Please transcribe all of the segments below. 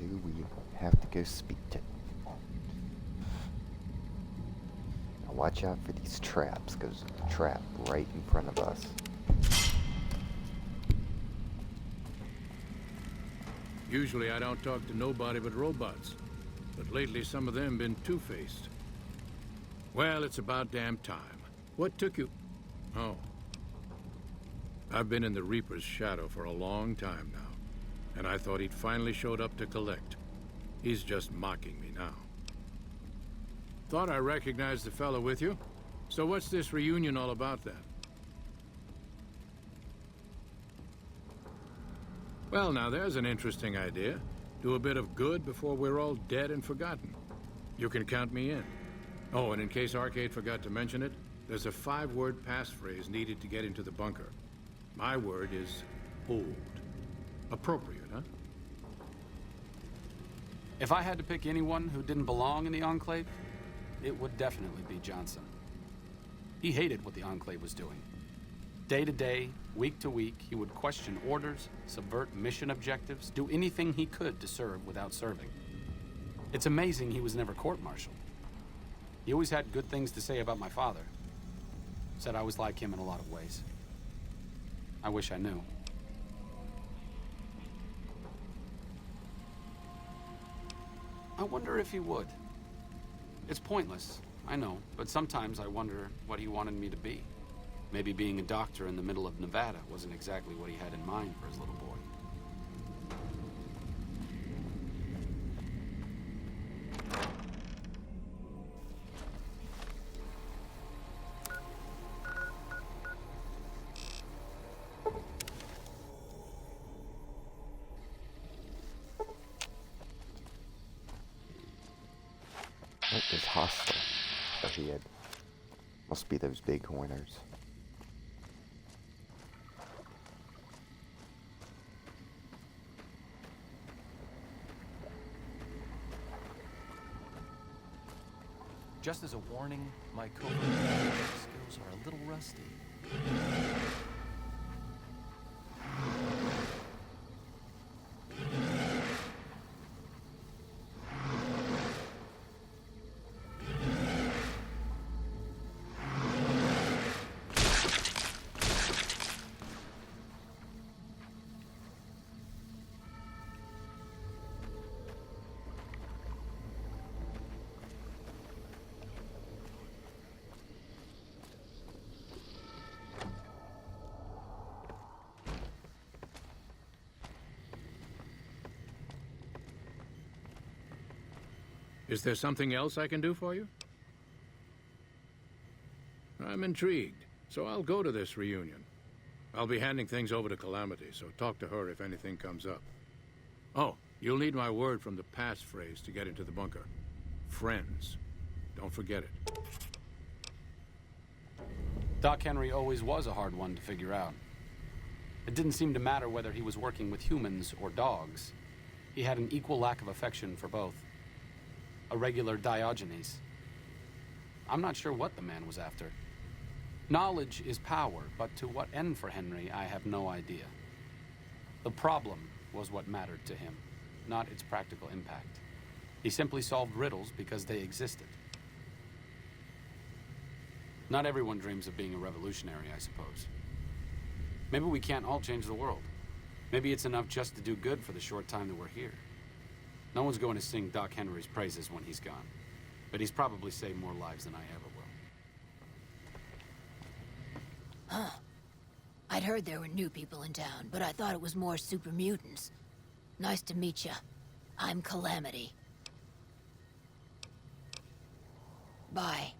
who we have to go speak to. Now watch out for these traps, because there's a trap right in front of us. Usually I don't talk to nobody but robots, but lately some of them been two-faced. Well, it's about damn time. What took you? Oh. I've been in the Reaper's shadow for a long time now, and I thought he'd finally showed up to collect. He's just mocking me now. Thought I recognized the fellow with you. So what's this reunion all about then? Well, now there's an interesting idea. Do a bit of good before we're all dead and forgotten. You can count me in. Oh, and in case Arcade forgot to mention it, there's a 5-word passphrase needed to get into the bunker. My word is hold. Appropriate, huh? If I had to pick anyone who didn't belong in the Enclave, it would definitely be Johnson. He hated what the Enclave was doing. Day to day, week to week, he would question orders, subvert mission objectives, do anything he could to serve without serving. It's amazing he was never court-martialed. He always had good things to say about my father. Said I was like him in a lot of ways. I wish I knew. I wonder if he would. It's pointless, I know, but sometimes I wonder what he wanted me to be. Maybe being a doctor in the middle of Nevada wasn't exactly what he had in mind for his little boy. What is hostile ahead? Must be those big horners. Just as a warning, my covert skills are a little rusty. Is there something else I can do for you? I'm intrigued, so I'll go to this reunion. I'll be handing things over to Calamity, so talk to her if anything comes up. Oh, you'll need my word from the passphrase to get into the bunker. Friends. Don't forget it. Doc Henry always was a hard one to figure out. It didn't seem to matter whether he was working with humans or dogs. He had an equal lack of affection for both. A regular Diogenes. I'm not sure what the man was after. Knowledge is power, but to what end for Henry, I have no idea. The problem was what mattered to him, not its practical impact. He simply solved riddles because they existed. Not everyone dreams of being a revolutionary, I suppose. Maybe we can't all change the world. Maybe it's enough just to do good for the short time that we're here. No one's going to sing Doc Henry's praises when he's gone, but he's probably saved more lives than I ever will. Huh. I'd heard there were new people in town, but I thought it was more super mutants. Nice to meet ya. I'm Calamity. Bye.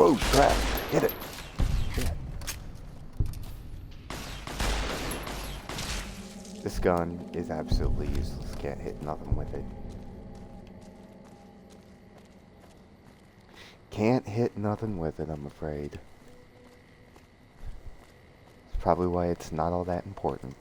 Whoa, crap. Hit it. Shit. This gun is absolutely useless. Can't hit nothing with it. Can't hit nothing with it, I'm afraid. It's probably why it's not all that important.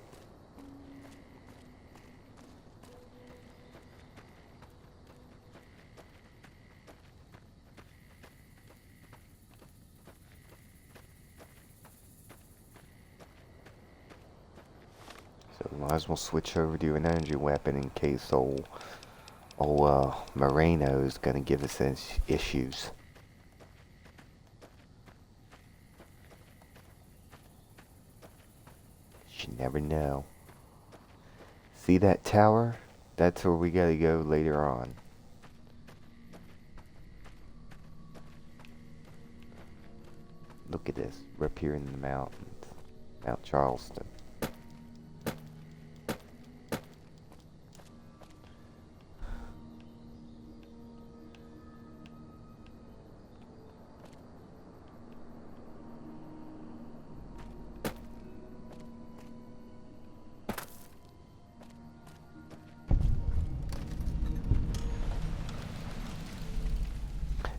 So we might as well switch over to an energy weapon in case old Moreno's gonna give us issues. You never know. See that tower? That's where we gotta go later on. Look at this. We're up here in the mountains. Mount Charleston.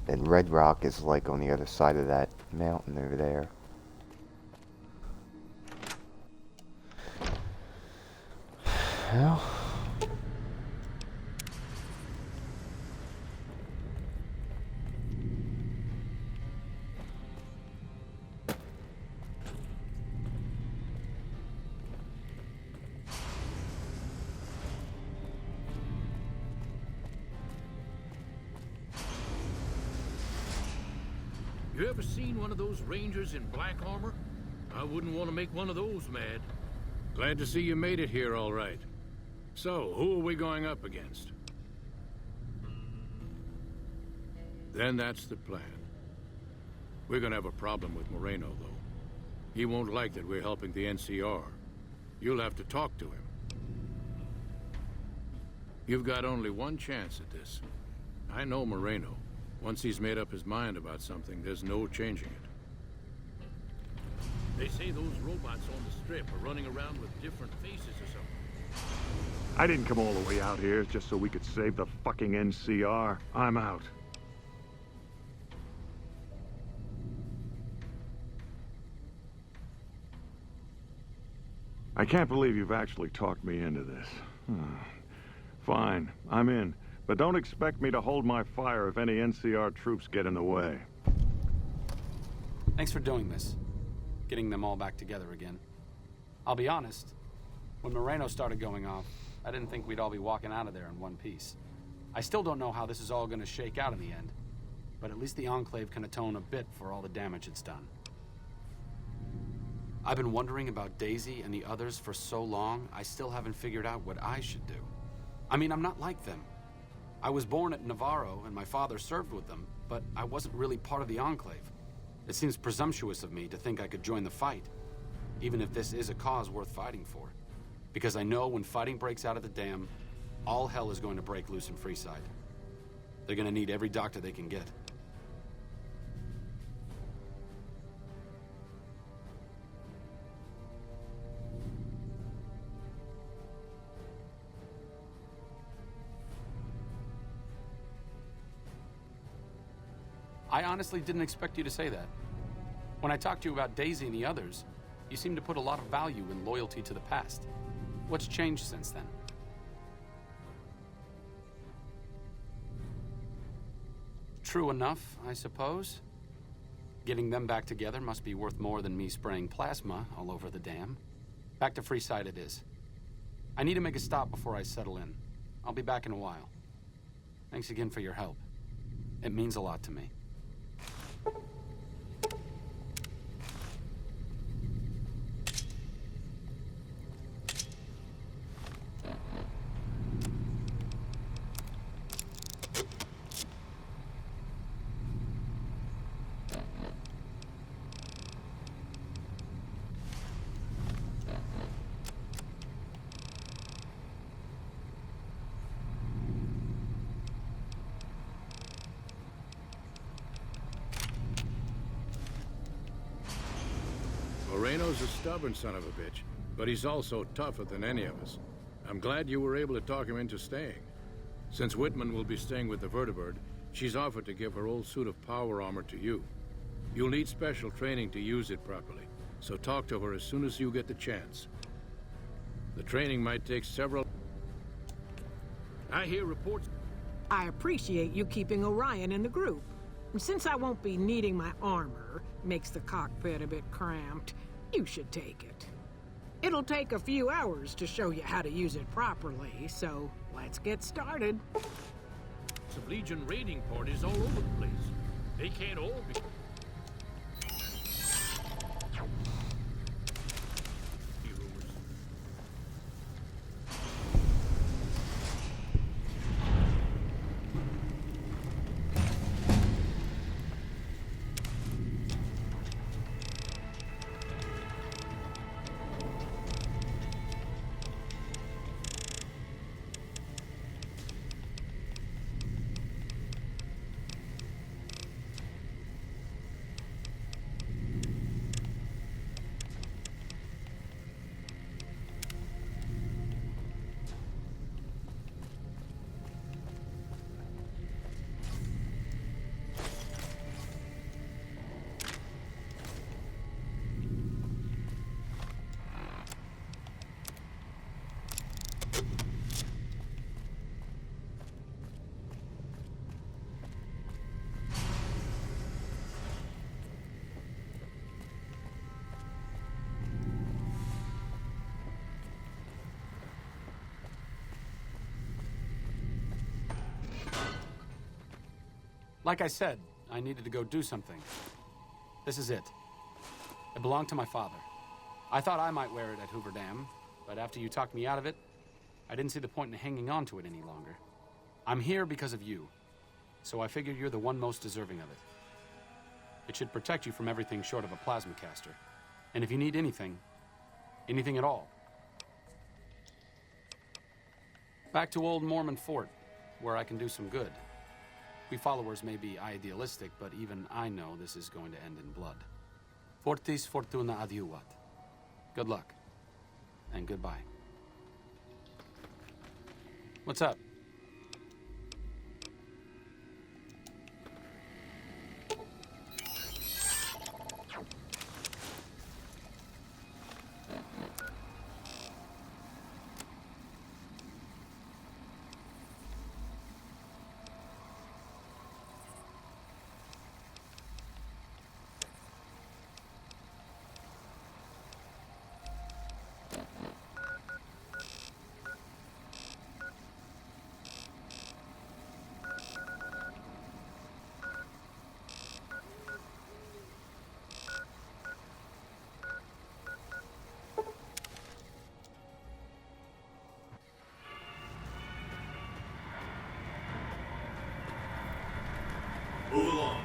And Red Rock is like on the other side of that mountain over there. Well, You ever seen one of those rangers in black armor? I wouldn't want to make one of those mad. Glad to see you made it here all right. So, who are we going up against? Then that's the plan. We're gonna have a problem with Moreno, though. He won't like that we're helping the NCR. You'll have to talk to him. You've got only one chance at this. I know Moreno. Once he's made up his mind about something, there's no changing it. They say those robots on the strip are running around with different faces or something. I didn't come all the way out here just so we could save the fucking NCR. I'm out. I can't believe you've actually talked me into this. Fine, I'm in. But don't expect me to hold my fire if any NCR troops get in the way. Thanks for doing this. Getting them all back together again. I'll be honest, when Moreno started going off, I didn't think we'd all be walking out of there in one piece. I still don't know how this is all gonna shake out in the end, but at least the Enclave can atone a bit for all the damage it's done. I've been wondering about Daisy and the others for so long, I still haven't figured out what I should do. I mean, I'm not like them. I was born at Navarro, and my father served with them, but I wasn't really part of the Enclave. It seems presumptuous of me to think I could join the fight, even if this is a cause worth fighting for. Because I know when fighting breaks out at the dam, all hell is going to break loose in Freeside. They're gonna need every doctor they can get. I honestly didn't expect you to say that. When I talked to you about Daisy and the others, you seemed to put a lot of value in loyalty to the past. What's changed since then? True enough, I suppose. Getting them back together must be worth more than me spraying plasma all over the dam. Back to Freeside it is. I need to make a stop before I settle in. I'll be back in a while. Thanks again for your help. It means a lot to me. a stubborn son of a bitch, but he's also tougher than any of us. I'm glad you were able to talk him into staying. Since Whitman will be staying with the Vertibird, she's offered to give her old suit of power armor to you. You'll need special training to use it properly, so talk to her as soon as you get the chance. The training might take several... I hear reports... I appreciate you keeping Orion in the group. And since I won't be needing my armor, makes the cockpit a bit cramped, you should take it. It'll take a few hours to show you how to use it properly, so let's get started. Some Legion raiding parties all over the place. They can't all be... Like I said, I needed to go do something. This is it. It belonged to my father. I thought I might wear it at Hoover Dam, but after you talked me out of it, I didn't see the point in hanging on to it any longer. I'm here because of you, so I figured you're the one most deserving of it. It should protect you from everything short of a plasma caster. And if you need anything at all, back to old Mormon Fort, where I can do some good. We followers may be idealistic, but even I know this is going to end in blood. Fortis fortuna adiuvat. Good luck. And goodbye. What's up? Move along.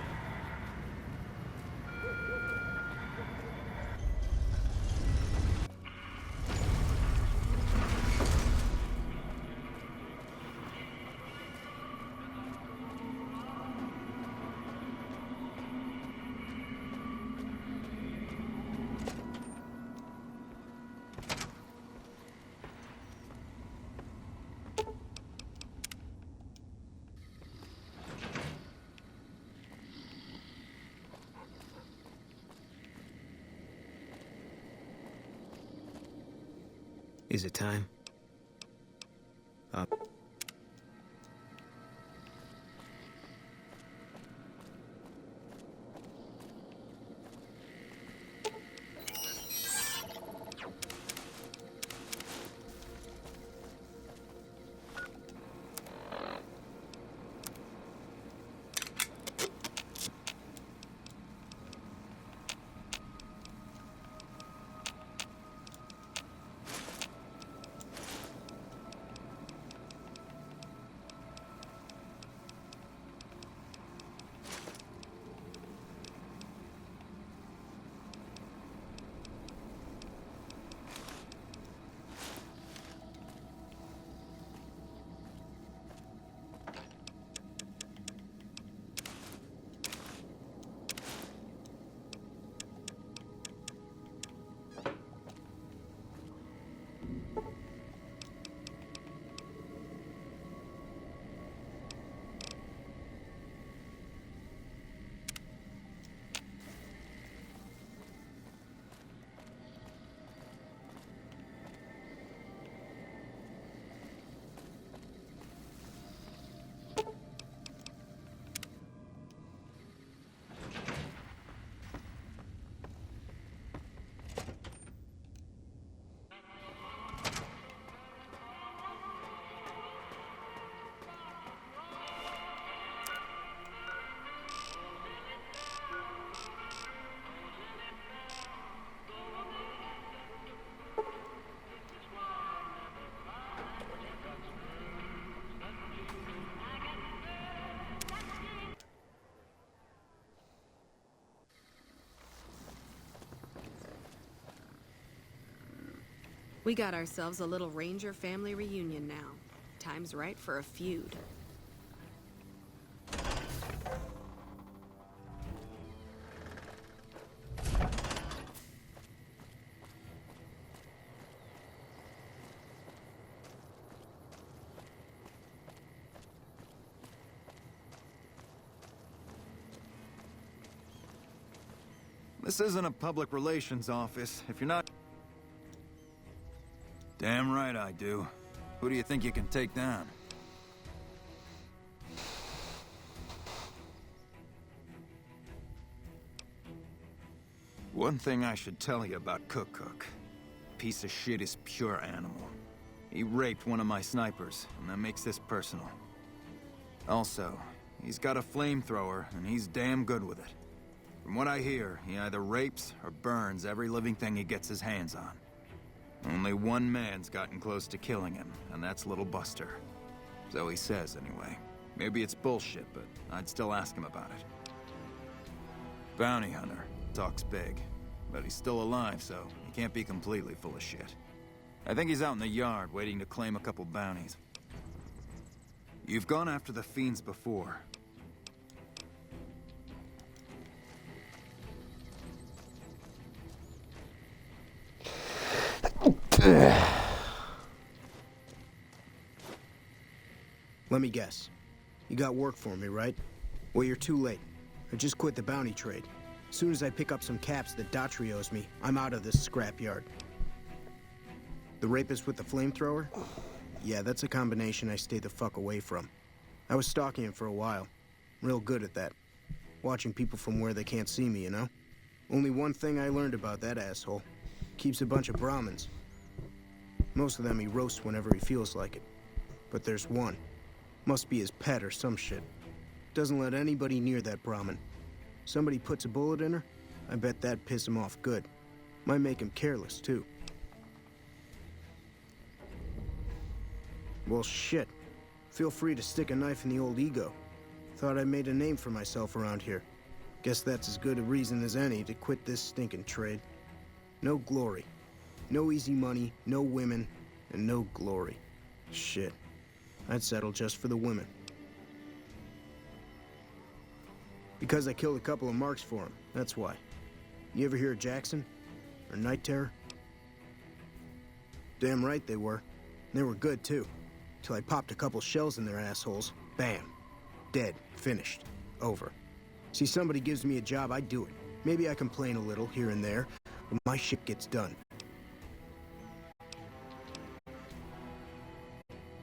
Is it time? Up. We got ourselves a little Ranger family reunion now. Time's right for a feud. This isn't a public relations office. If you're not... Damn right I do. Who do you think you can take down? One thing I should tell you about Cook. Piece of shit is pure animal. He raped one of my snipers, and that makes this personal. Also, he's got a flamethrower, and he's damn good with it. From what I hear, he either rapes or burns every living thing he gets his hands on. Only one man's gotten close to killing him, and that's Little Buster. So he says, anyway. Maybe it's bullshit, but I'd still ask him about it. Bounty hunter. Talks big. But he's still alive, so he can't be completely full of shit. I think he's out in the yard, waiting to claim a couple bounties. You've gone after the fiends before. Let me guess. You got work for me, right? Well, you're too late. I just quit the bounty trade. As soon as I pick up some caps that Daughtry owes me, I'm out of this scrapyard. The rapist with the flamethrower? Yeah, that's a combination I stay the fuck away from. I was stalking him for a while. Real good at that. Watching people from where they can't see me, you know? Only one thing I learned about that asshole. Keeps a bunch of Brahmins. Most of them he roasts whenever he feels like it. But there's one. Must be his pet or some shit. Doesn't let anybody near that Brahmin. Somebody puts a bullet in her, I bet that'd piss him off good. Might make him careless, too. Well, shit. Feel free to stick a knife in the old ego. Thought I made a name for myself around here. Guess that's as good a reason as any to quit this stinking trade. No glory. No easy money, no women, and no glory. Shit. I'd settle just for the women. Because I killed a couple of marks for him, that's why. You ever hear of Jackson? Or Night Terror? Damn right they were. They were good, too. Till I popped a couple shells in their assholes. Bam. Dead. Finished. Over. See, somebody gives me a job, I do it. Maybe I complain a little here and there, but my shit gets done.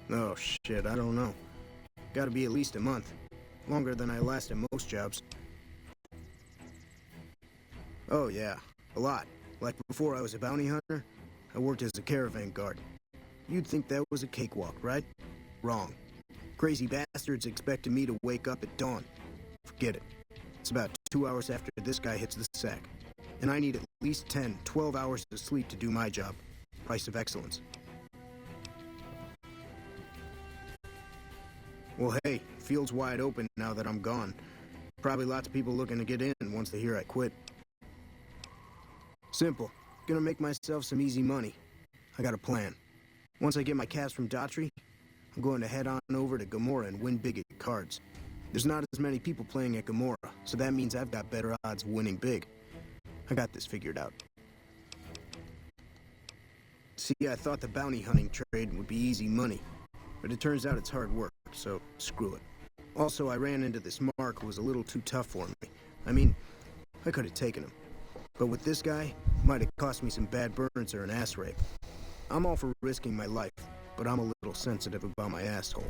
Oh, shit, I don't know. Gotta be at least a month. Longer than I last at most jobs. Oh, yeah. A lot. Like before I was a bounty hunter, I worked as a caravan guard. You'd think that was a cakewalk, right? Wrong. Crazy bastards expected me to wake up at dawn. Forget it. It's about 2 hours after this guy hits the sack. And I need at least 10, 12 hours of sleep to do my job. Price of excellence. Well, hey, field's wide open now that I'm gone. Probably lots of people looking to get in once they hear I quit. Simple. Gonna make myself some easy money. I got a plan. Once I get my caps from Daughtry, I'm going to head on over to Gomorrah and win big at cards. There's not as many people playing at Gomorrah, so that means I've got better odds of winning big. I got this figured out. See, I thought the bounty hunting trade would be easy money, but it turns out it's hard work, so screw it. Also, I ran into this Mark who was a little too tough for me. I mean, I could have taken him. But with this guy, might have cost me some bad burns or an ass rape. I'm all for risking my life, but I'm a little sensitive about my asshole.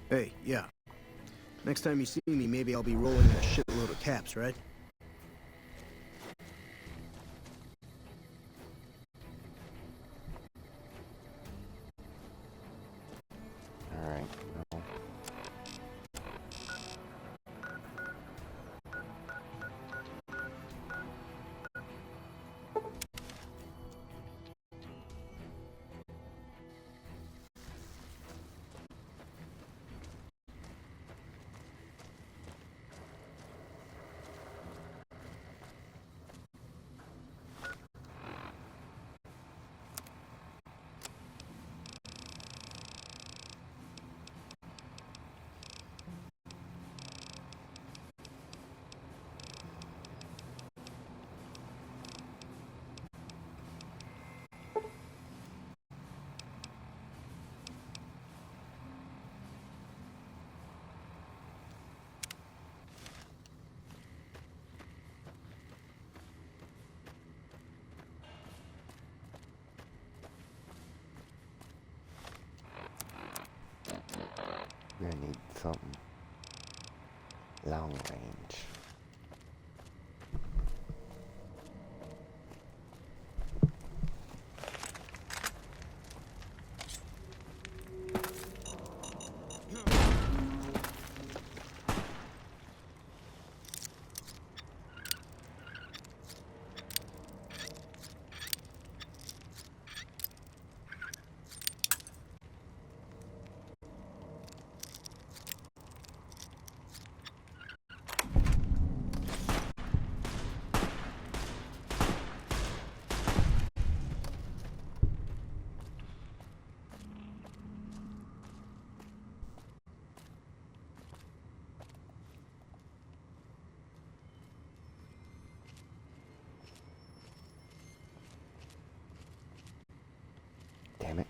Hey, yeah. Next time you see me, maybe I'll be rolling in a shitload of caps, right? Alright. Well. We're gonna need something long range. Damn it.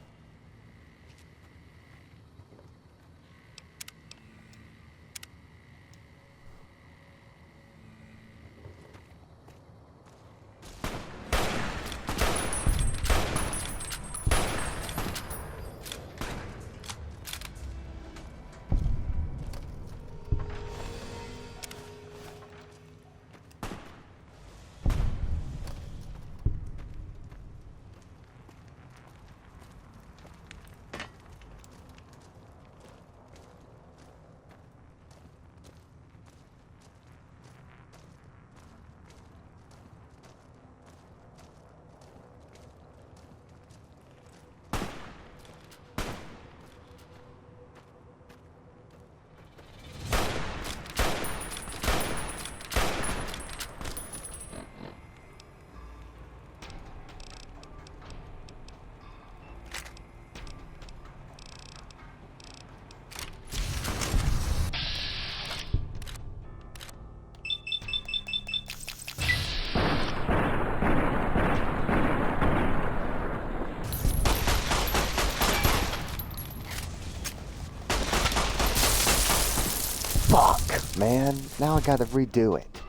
Fuck, man. Now I gotta redo it.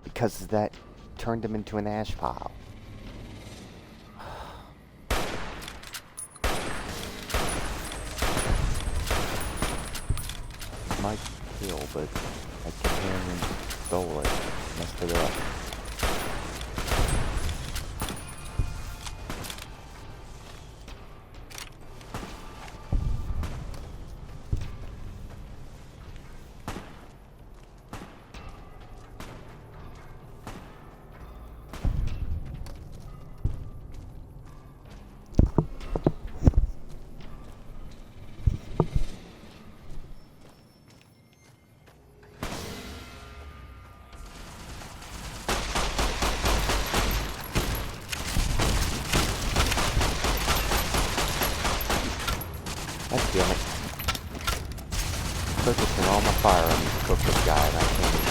Because that turned him into an ash pile. Might kill, but I came and stole it. Messed it up. Damn it. Focusing all my fire on this cook guy and I can't even.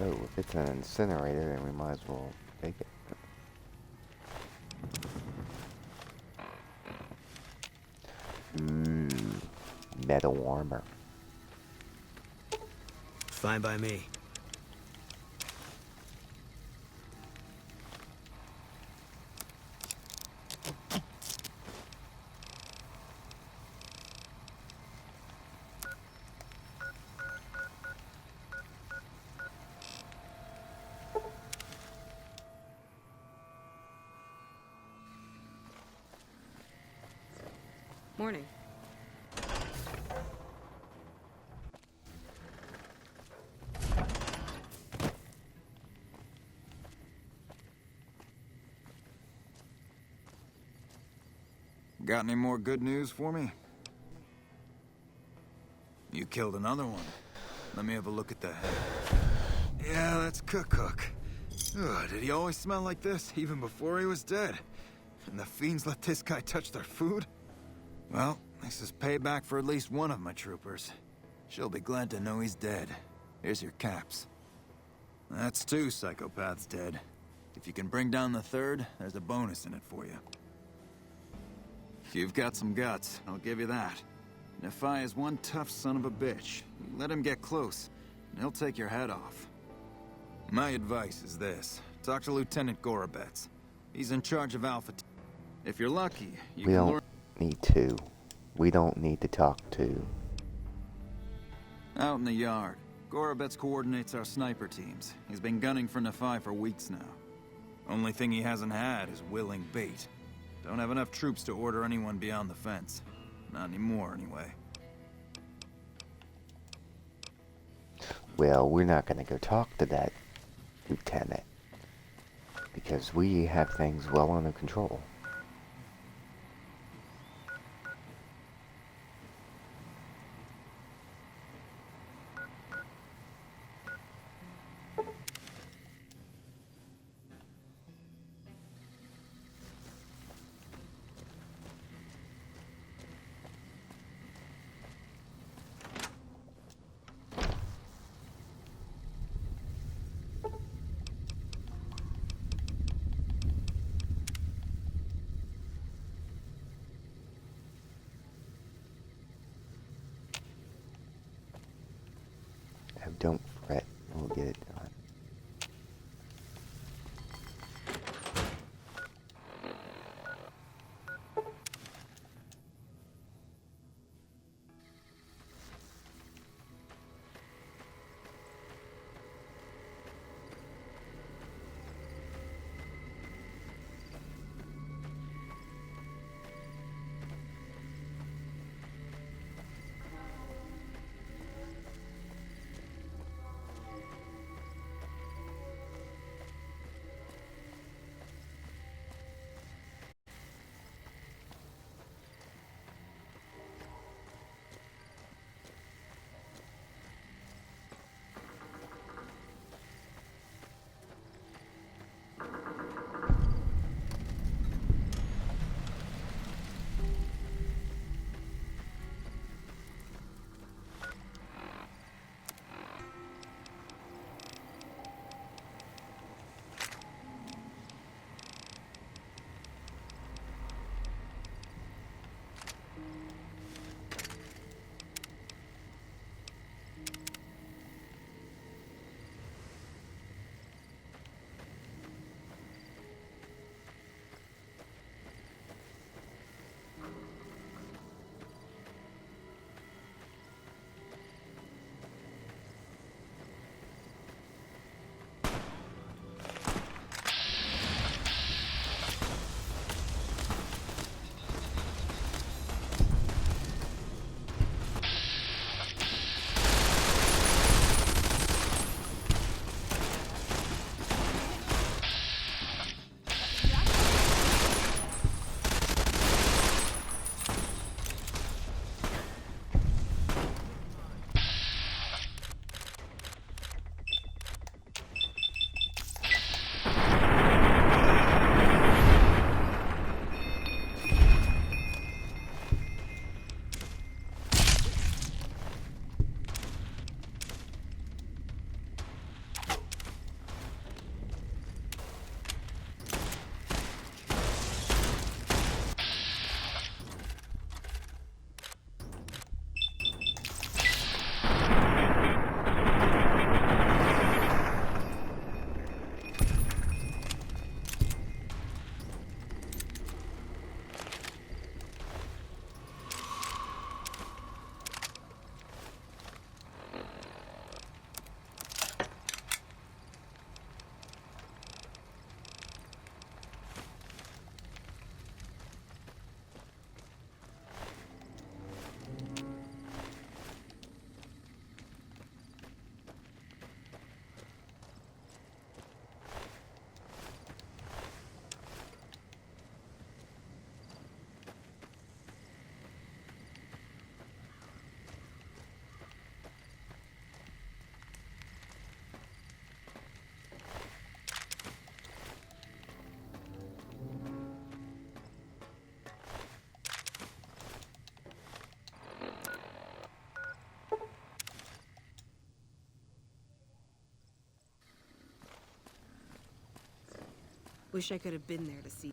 Oh, if it's an incinerator, then we might as well take it. Metal armor. Fine by me. Morning. Got any more good news for me? You killed another one. Let me have a look at the head. Yeah, that's Cook. Ugh, did he always smell like this, even before he was dead? And the fiends let this guy touch their food? Well, this is payback for at least one of my troopers. She'll be glad to know he's dead. Here's your caps. That's 2 psychopaths dead. If you can bring down the 3rd, there's a bonus in it for you. You've got some guts, I'll give you that. Nephi is one tough son of a bitch. You let him get close, and he'll take your head off. My advice is this. Talk to Lieutenant Gorobets. He's in charge of Alpha. If you're lucky, you We can don't learn... need to. We don't need to talk to. Out in the yard, Gorobets coordinates our sniper teams. He's been gunning for Nephi for weeks now. Only thing he hasn't had is willing bait. Don't have enough troops to order anyone beyond the fence. Not anymore, anyway. Well, we're not gonna go talk to that lieutenant. Because we have things well under control. Don't fret, we'll get it done. Wish I could have been there to see.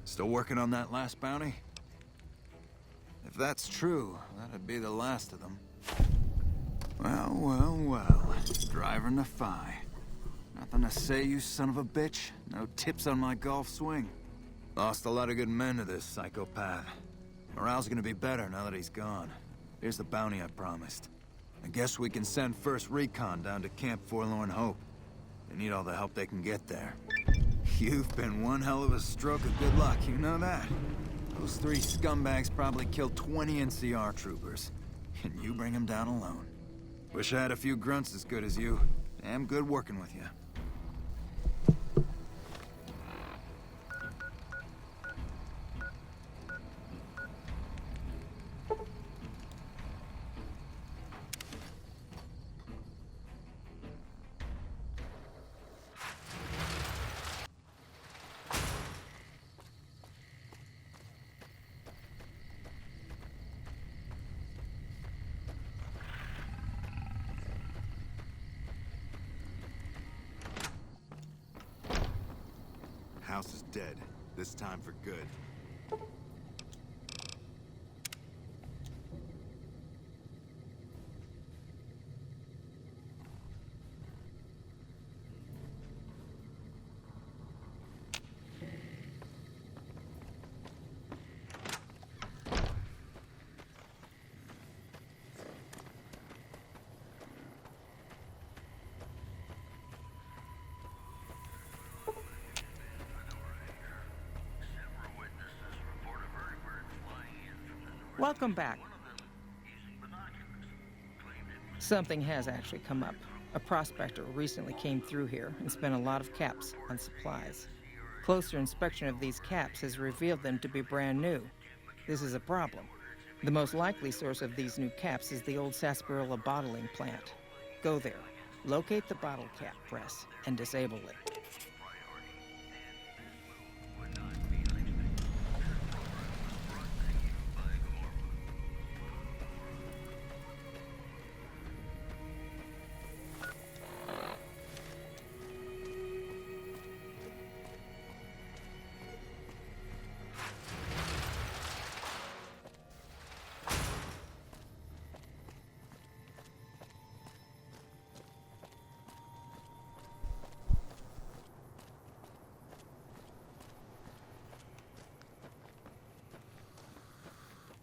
Still working on that last bounty? If that's true, that'd be the last of them. Well, well, well. Driving the Phi. Nothing to say, you son of a bitch? No tips on my golf swing? Lost a lot of good men to this psychopath. Morale's gonna be better now that he's gone. Here's the bounty I promised. I guess we can send first recon down to Camp Forlorn Hope. They need all the help they can get there. You've been one hell of a stroke of good luck, you know that? Those 3 scumbags probably killed 20 NCR troopers. And you bring them down alone. Wish I had a few grunts as good as you. Damn good working with you. House is dead. This time for good. Welcome back. Something has actually come up. A prospector recently came through here and spent a lot of caps on supplies. Closer inspection of these caps has revealed them to be brand new. This is a problem. The most likely source of these new caps is the old sarsaparilla bottling plant. Go there, locate the bottle cap press, and disable it.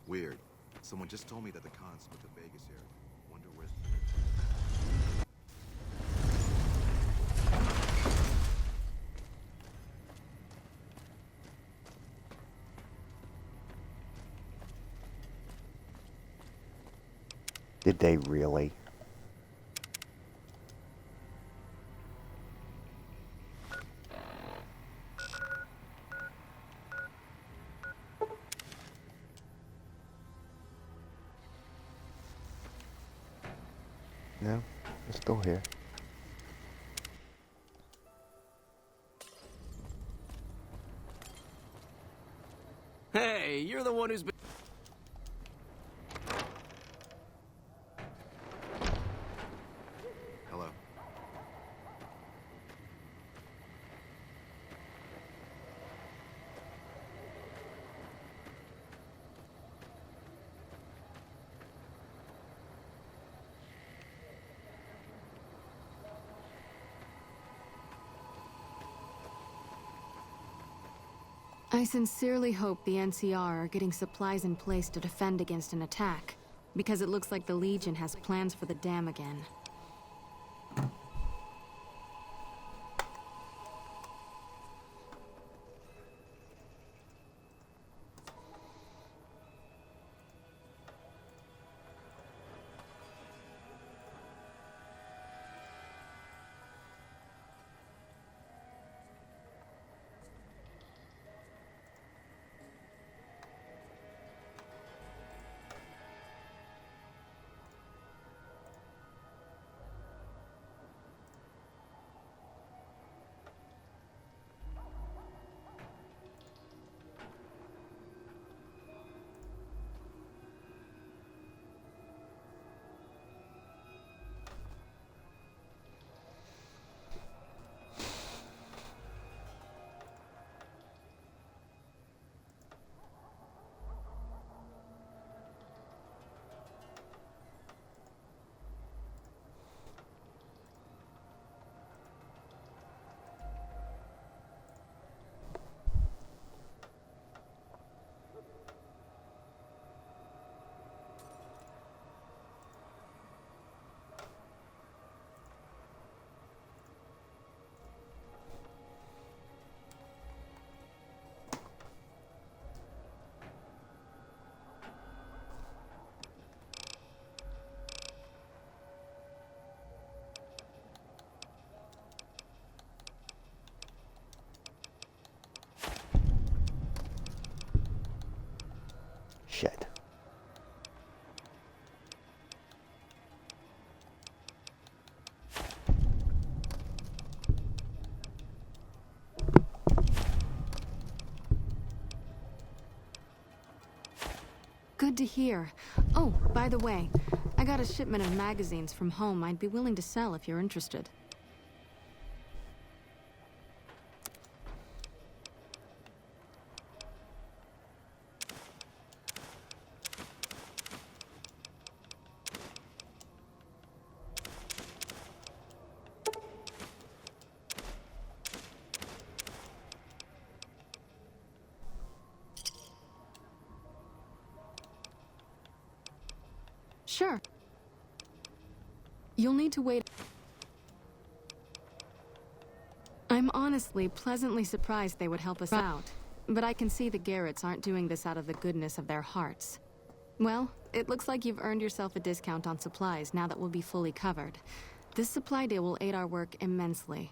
Weird. Someone just told me that the cons split the Vegas area. Wonder where's... Did they really? No, it's still here. Hey, you're the one who's been... Hello. I sincerely hope the NCR are getting supplies in place to defend against an attack, because it looks like the Legion has plans for the dam again. Glad to hear. Oh, by the way, I got a shipment of magazines from home I'd be willing to sell if you're interested. Sure. You'll need to wait. I'm honestly pleasantly surprised they would help us out. But I can see the Garretts aren't doing this out of the goodness of their hearts. Well, it looks like you've earned yourself a discount on supplies now that we'll be fully covered. This supply deal will aid our work immensely.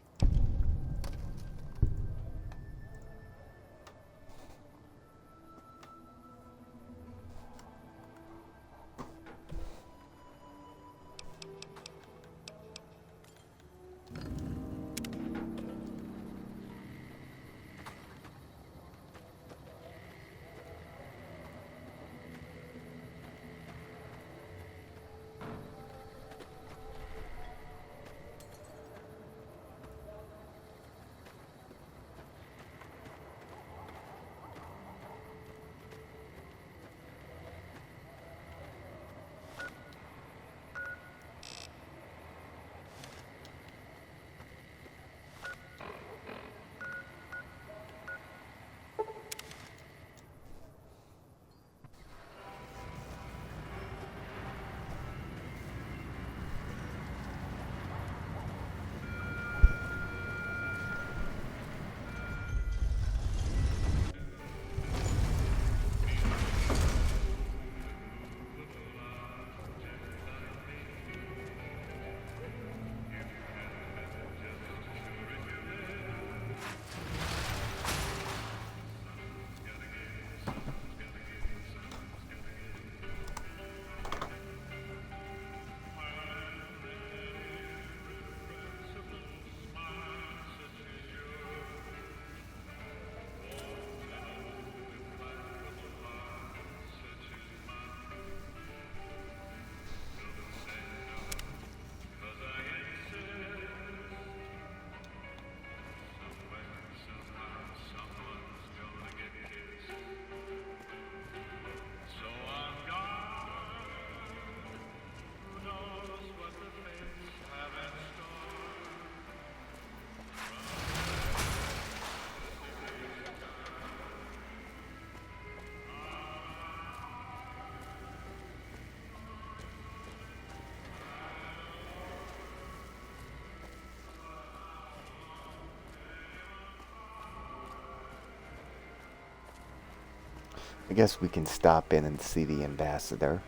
I guess we can stop in and see the ambassador.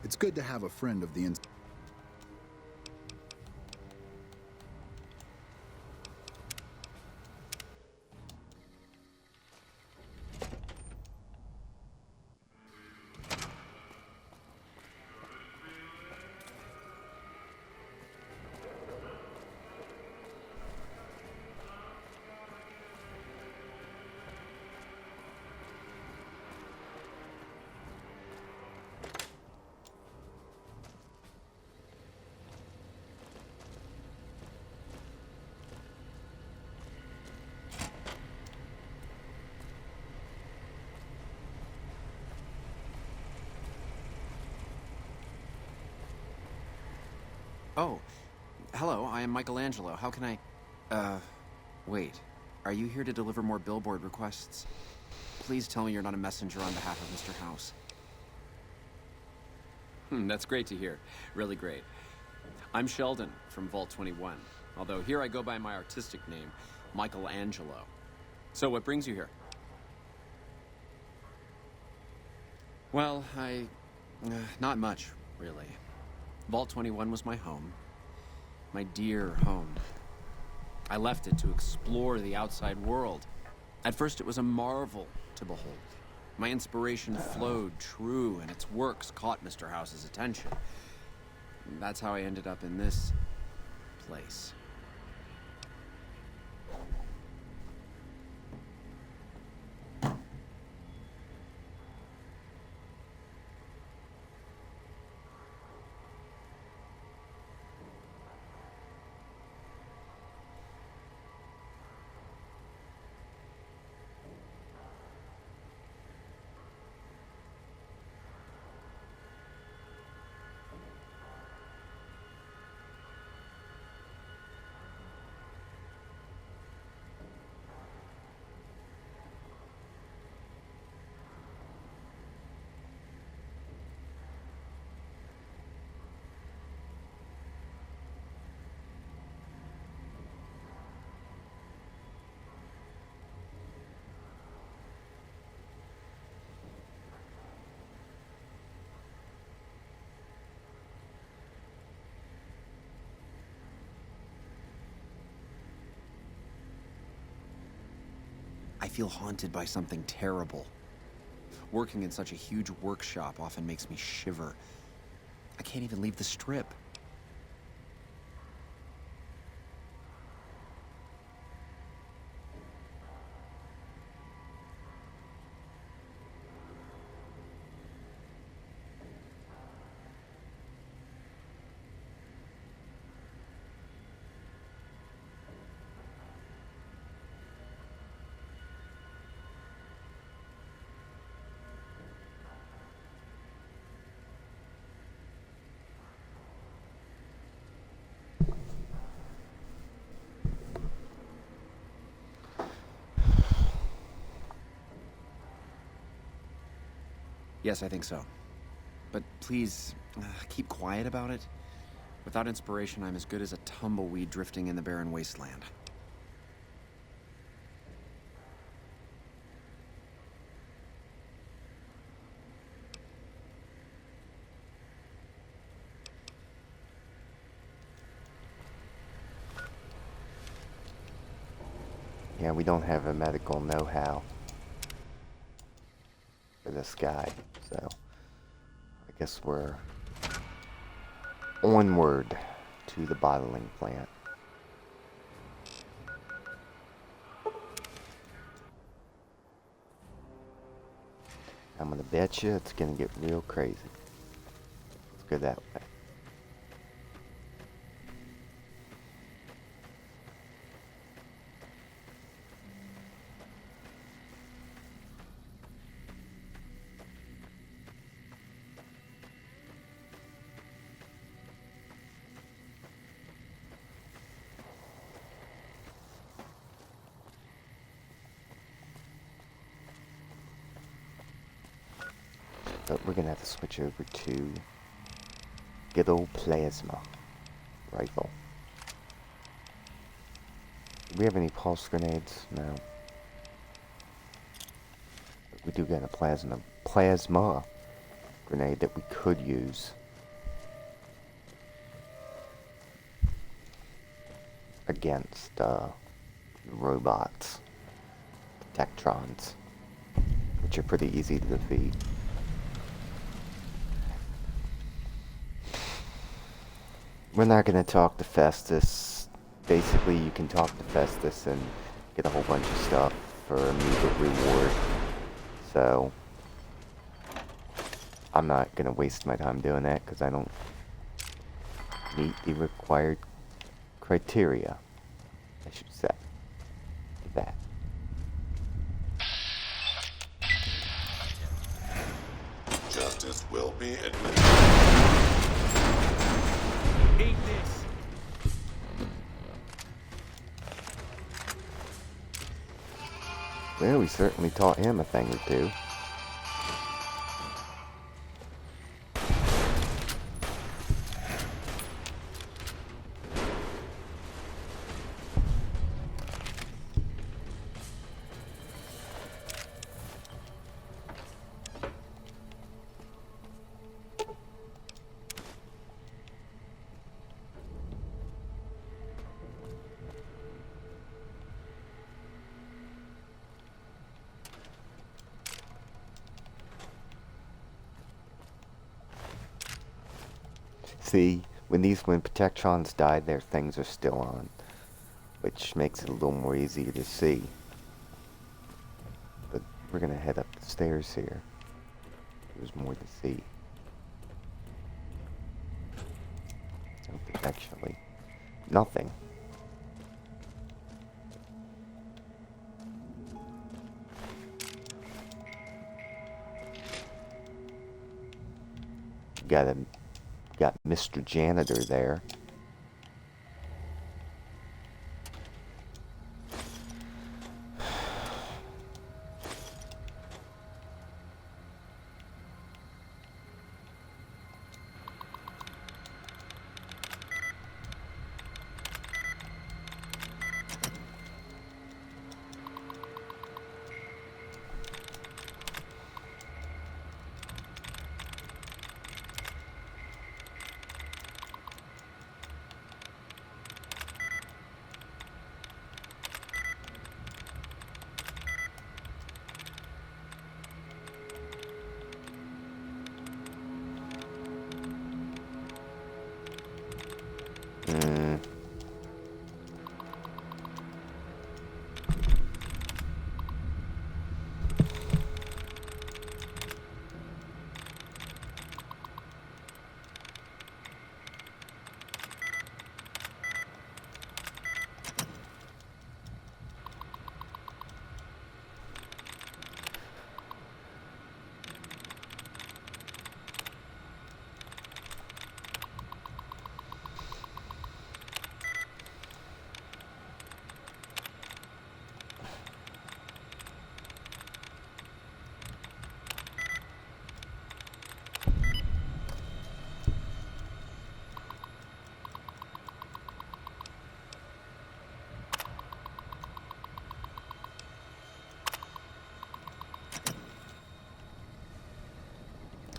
It's good to have a friend of the NCR. Oh, hello, I am Michelangelo. How can wait. Are you here to deliver more billboard requests? Please tell me you're not a messenger on behalf of Mr. House. That's great to hear. Really great. I'm Sheldon from Vault 21, although here I go by my artistic name, Michelangelo. So what brings you here? Well, not much, really. Vault 21 was my home. My dear home. I left it to explore the outside world. At first, it was a marvel to behold. My inspiration flowed true, and its works caught Mr. House's attention. That's how I ended up in this place. I feel haunted by something terrible. Working in such a huge workshop often makes me shiver. I can't even leave the strip. Yes, I think so. But please, keep quiet about it. Without inspiration, I'm as good as a tumbleweed drifting in the barren wasteland. Yeah, we don't have a medical know-how for this guy, so I guess we're onward to the bottling plant. I'm gonna bet you it's gonna get real crazy. Let's go that way. But we're gonna have to switch over to good old plasma rifle. Do we have any pulse grenades? No. But we do got a plasma grenade that we could use against robots, Tektrons, which are pretty easy to defeat. We're not going to talk to Festus. Basically, you can talk to Festus and get a whole bunch of stuff for immediate reward. So, I'm not going to waste my time doing that because I don't meet the required criteria, I should say. That. Justice will be administered. Eat this. Well, we certainly taught him a thing or two. See, when Protectrons die, their things are still on, which makes it a little more easier to see. But we're gonna head up the stairs here. There's more to see. Actually, nothing. Got Mr. Janitor there.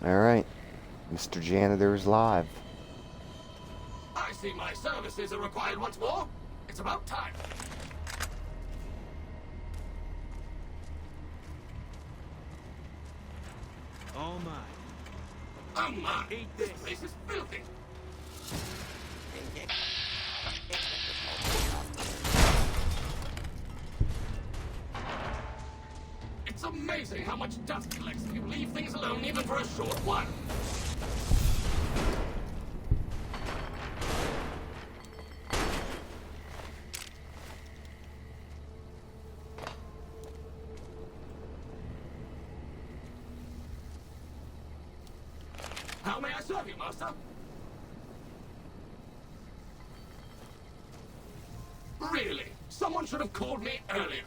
Alright, Mr. Janitor is live. I see my services are required once more. It's about time. Oh my. Oh my! This place is filthy! It's amazing how much dust collects if you leave things alone even for a short while. How may I serve you, Master? Really? Someone should have called me earlier.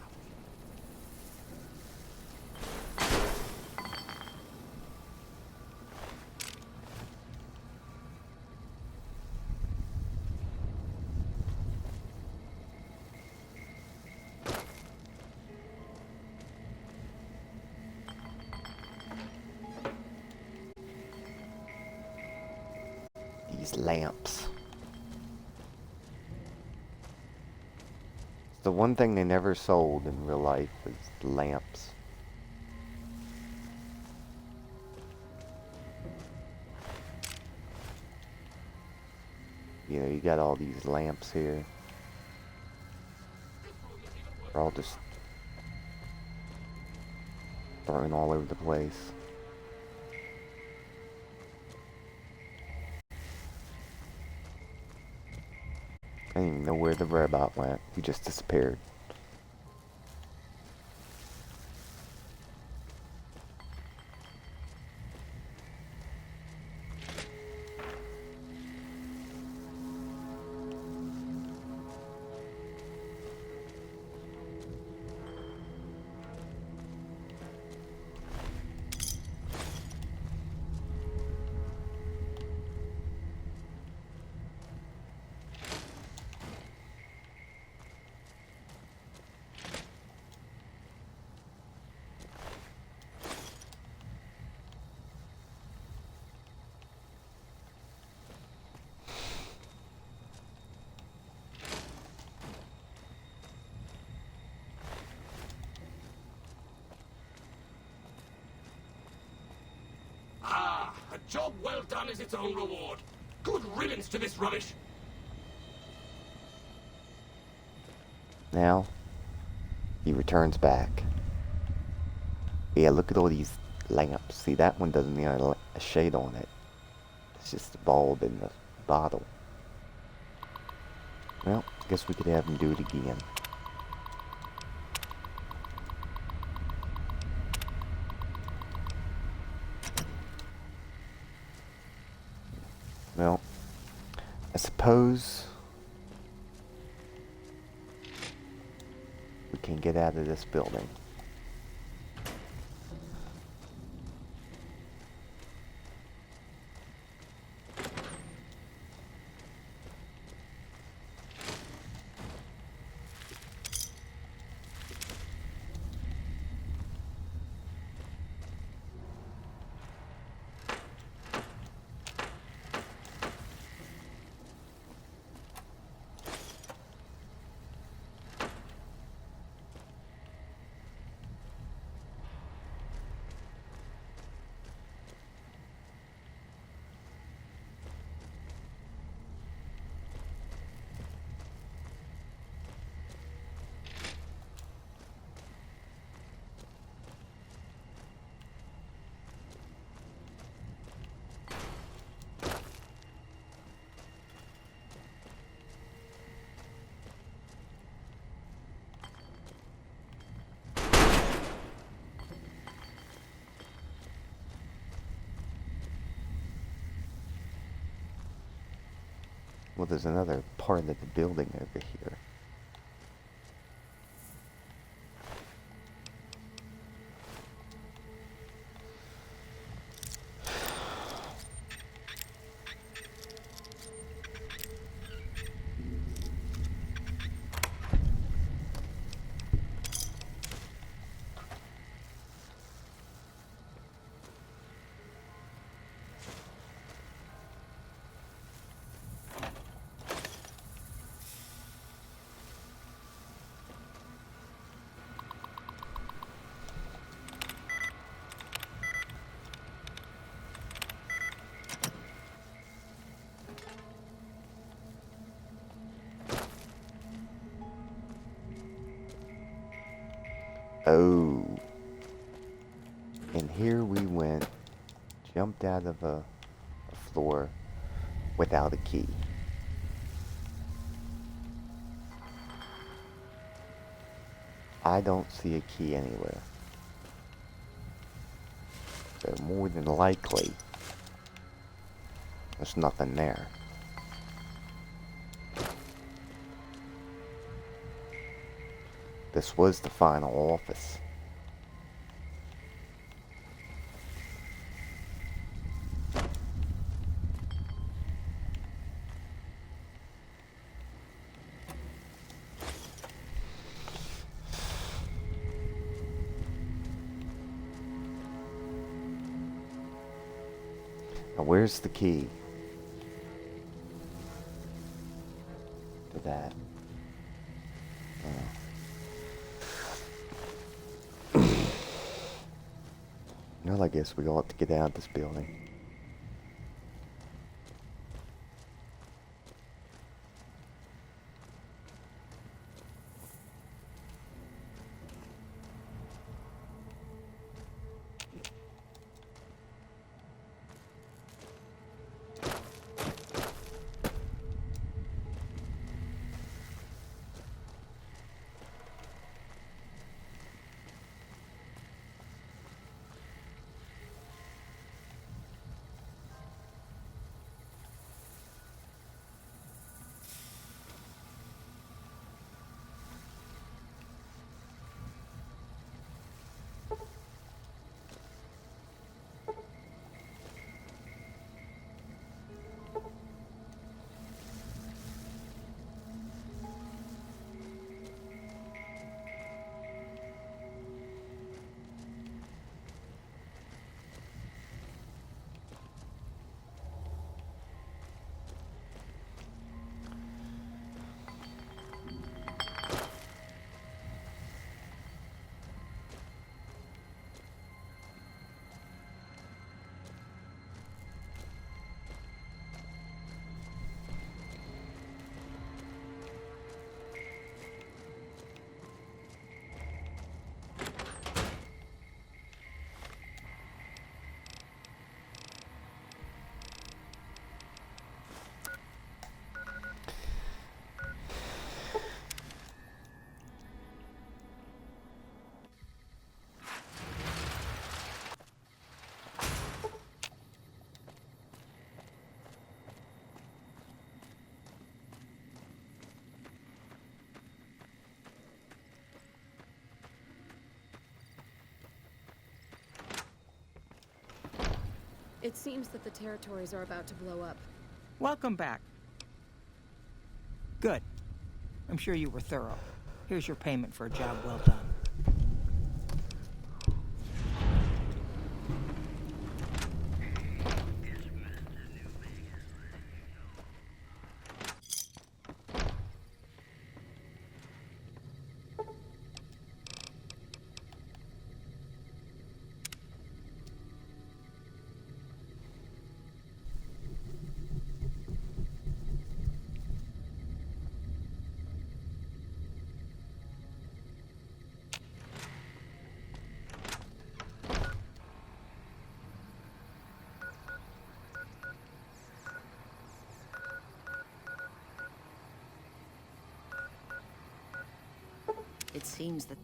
These lamps. The one thing they never sold in real life is lamps. You know, you got all these lamps here. They're all just thrown all over the place. I didn't even know where the robot went. He just disappeared. Ah, a job well done is its own reward. Good riddance to this rubbish! Now, he returns back. Yeah, look at all these lamps. See, that one doesn't even have a shade on it. It's just the bulb in the bottle. Well, guess we could have him do it again. Well, I suppose we can get out of this building. Well, there's another part of the building over here. Oh. And here we went, jumped out of a floor without a key. I don't see a key anywhere. So more than likely, there's nothing there. This was the final office. Now where's the key to that? Well, I guess we ought to get out of this building. It seems that the territories are about to blow up. Welcome back. Good. I'm sure you were thorough. Here's your payment for a job well done. It seems that...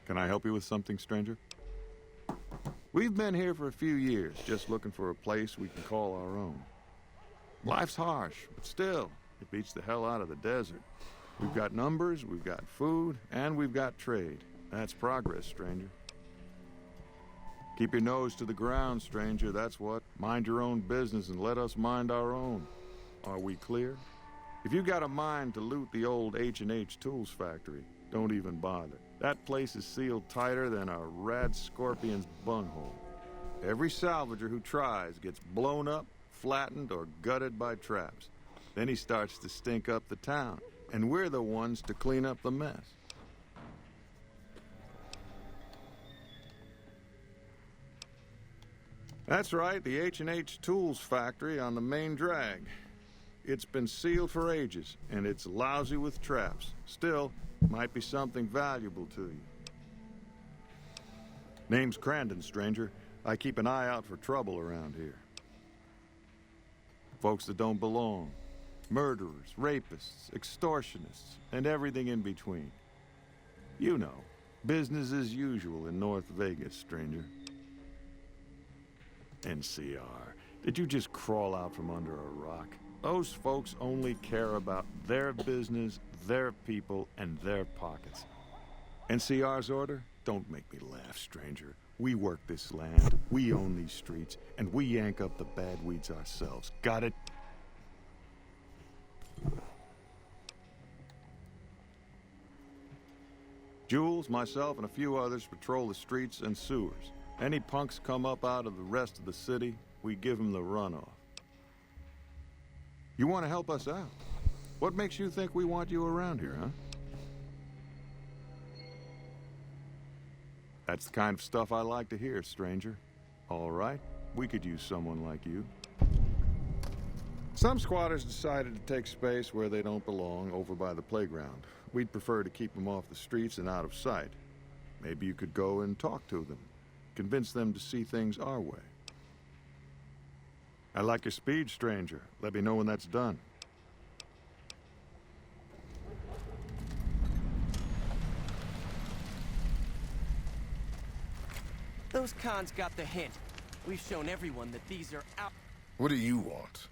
Can I help you with something, stranger? We've been here for a few years, just looking for a place we can call our own. Life's harsh, but still, it beats the hell out of the desert. We've got numbers, we've got food, and we've got trade. That's progress, stranger. Keep your nose to the ground, stranger, that's what. Mind your own business and let us mind our own. Are we clear? If you got a mind to loot the old H&H Tools factory, don't even bother. That place is sealed tighter than a rad scorpion's bunghole. Every salvager who tries gets blown up, flattened, or gutted by traps. Then he starts to stink up the town, and we're the ones to clean up the mess. That's right, the H&H Tools factory on the main drag. It's been sealed for ages, and it's lousy with traps. Still, might be something valuable to you. Name's Crandon, stranger. I keep an eye out for trouble around here. Folks that don't belong. Murderers, rapists, extortionists, and everything in between. You know, business as usual in North Vegas, stranger. NCR, did you just crawl out from under a rock? Those folks only care about their business, their people, and their pockets. NCR's order? Don't make me laugh, stranger. We work this land, we own these streets, and we yank up the bad weeds ourselves. Got it? Jules, myself, and a few others patrol the streets and sewers. Any punks come up out of the rest of the city, we give them the runoff. You want to help us out? What makes you think we want you around here, huh? That's the kind of stuff I like to hear, stranger. All right, we could use someone like you. Some squatters decided to take space where they don't belong, over by the playground. We'd prefer to keep them off the streets and out of sight. Maybe you could go and talk to them. Convince them to see things our way. I like your speed, stranger. Let me know when that's done. Those cons got the hint. We've shown everyone that these are out. What do you want?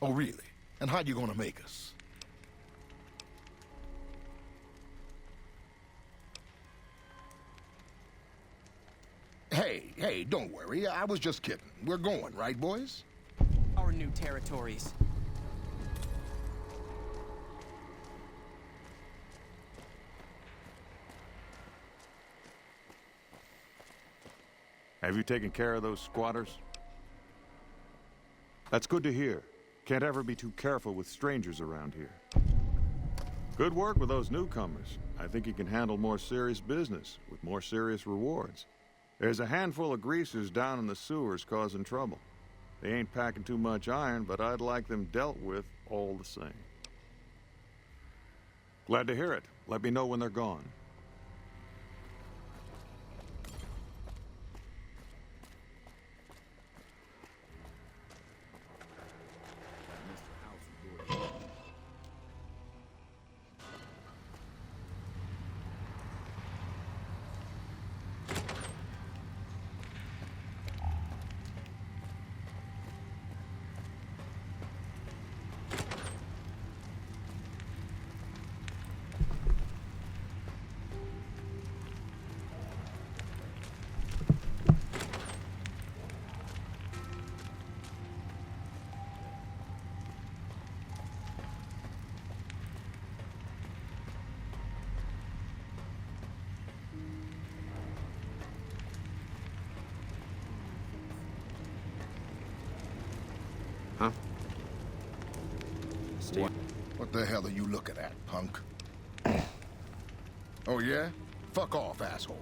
Oh, really? And how you gonna make us? Hey, don't worry. I was just kidding. We're going, right, boys? Our new territories. Have you taken care of those squatters? That's good to hear. Can't ever be too careful with strangers around here. Good work with those newcomers. I think you can handle more serious business with more serious rewards. There's a handful of greasers down in the sewers causing trouble. They ain't packing too much iron, but I'd like them dealt with all the same. Glad to hear it. Let me know when they're gone. Huh? What the hell are you looking at, punk? Oh, yeah? Fuck off, asshole.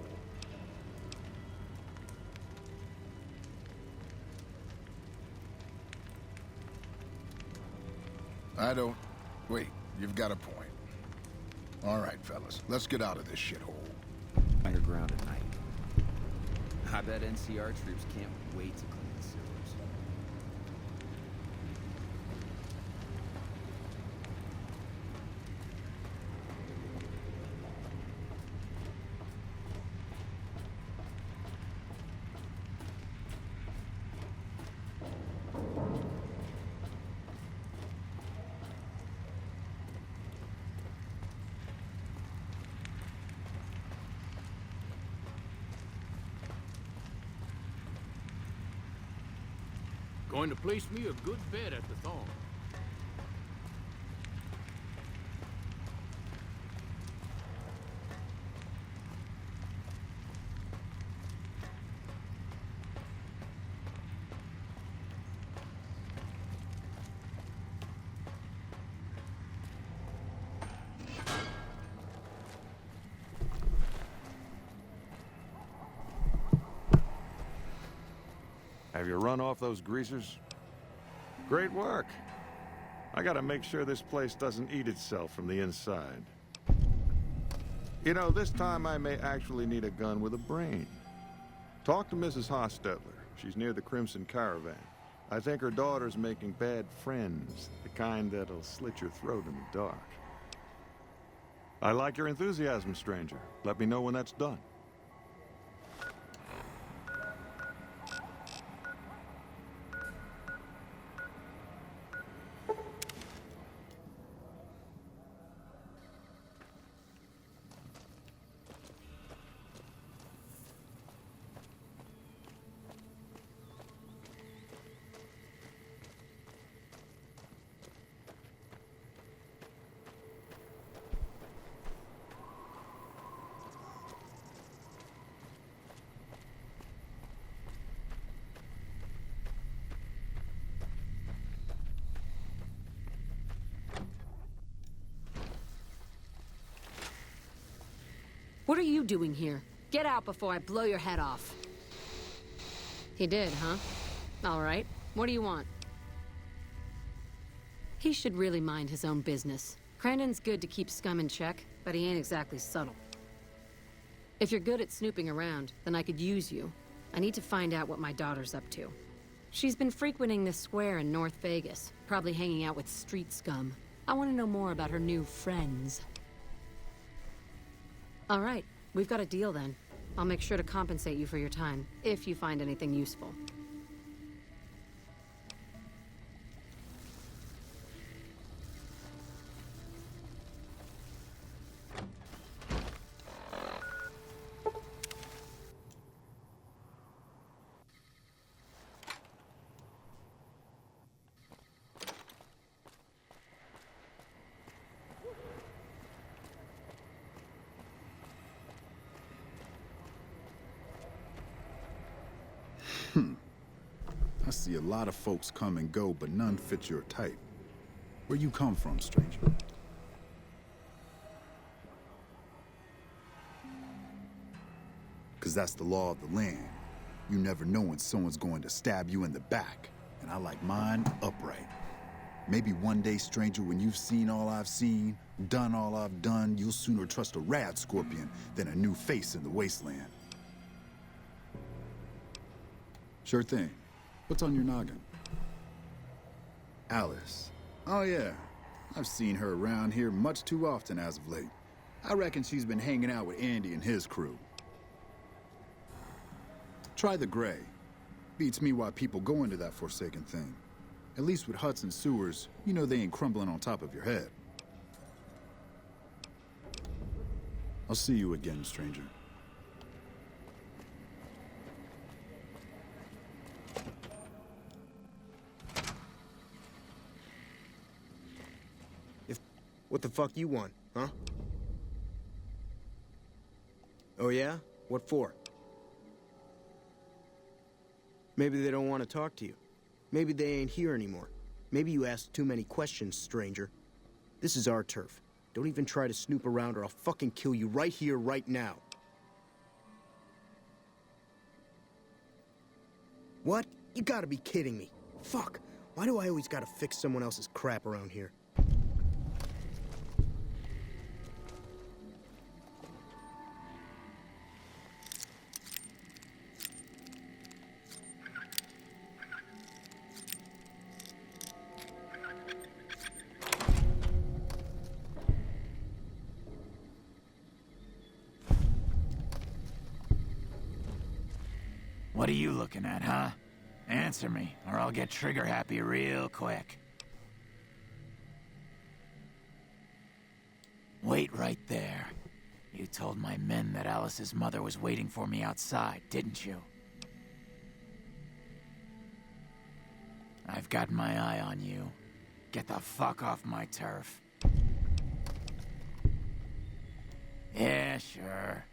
I don't... Wait, you've got a point. All right, fellas, let's get out of this shithole. Underground at night. I bet NCR troops can't wait to clean the sewers. Going to place me a good bed at the Thong. Have you run off those greasers? Great work. I gotta make sure this place doesn't eat itself from the inside. You know, this time I may actually need a gun with a brain. Talk to Mrs. Hostetler. She's near the Crimson Caravan. I think her daughter's making bad friends, the kind that'll slit your throat in the dark. I like your enthusiasm, stranger. Let me know when that's done. What are you doing here? Get out before I blow your head off. He did, huh? All right. What do you want? He should really mind his own business. Crandon's good to keep scum in check, but he ain't exactly subtle. If you're good at snooping around, then I could use you. I need to find out what my daughter's up to. She's been frequenting this square in North Vegas, probably hanging out with street scum. I want to know more about her new friends. All right, we've got a deal then. I'll make sure to compensate you for your time, if you find anything useful. I see a lot of folks come and go, but none fit your type. Where you come from, stranger? Because that's the law of the land. You never know when someone's going to stab you in the back. And I like mine upright. Maybe one day, stranger, when you've seen all I've seen, done all I've done, you'll sooner trust a rad scorpion than a new face in the wasteland. Sure thing. What's on your noggin? Alice. Oh, yeah. I've seen her around here much too often as of late. I reckon she's been hanging out with Andy and his crew. Try the gray. Beats me why people go into that forsaken thing. At least with huts and sewers, you know they ain't crumbling on top of your head. I'll see you again, stranger. What the fuck you want, huh? Oh yeah? What for? Maybe they don't want to talk to you. Maybe they ain't here anymore. Maybe you asked too many questions, stranger. This is our turf. Don't even try to snoop around or I'll fucking kill you right here, right now. What? You gotta be kidding me. Fuck. Why do I always gotta fix someone else's crap around here? What are you looking at, huh? Answer me, or I'll get trigger happy real quick. Wait right there. You told my men that Alice's mother was waiting for me outside, didn't you? I've got my eye on you. Get the fuck off my turf. Yeah, sure.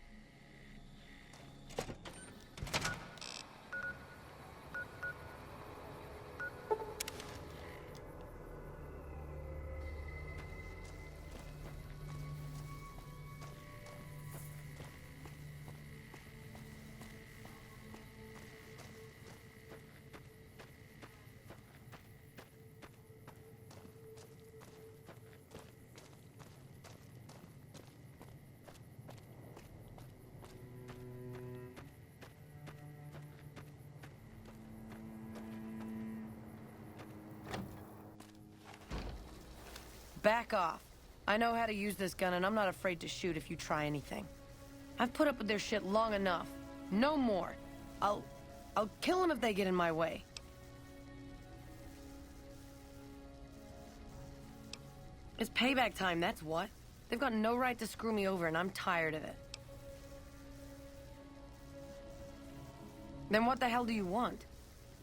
Back off. I know how to use this gun, and I'm not afraid to shoot if you try anything. I've put up with their shit long enough. No more. I'll kill them if they get in my way. It's payback time, that's what. They've got no right to screw me over, and I'm tired of it. Then what the hell do you want?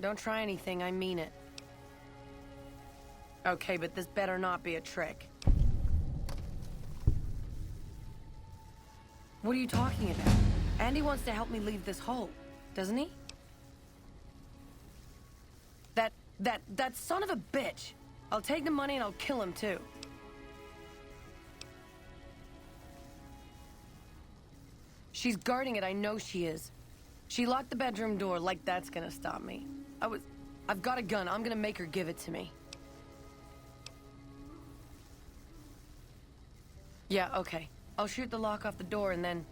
Don't try anything, I mean it. Okay, but this better not be a trick. What are you talking about? Andy wants to help me leave this hole, doesn't he? That son of a bitch! I'll take the money and I'll kill him too. She's guarding it, I know she is. She locked the bedroom door, like that's gonna stop me. I've got a gun, I'm gonna make her give it to me. Yeah, okay. I'll shoot the lock off the door and then...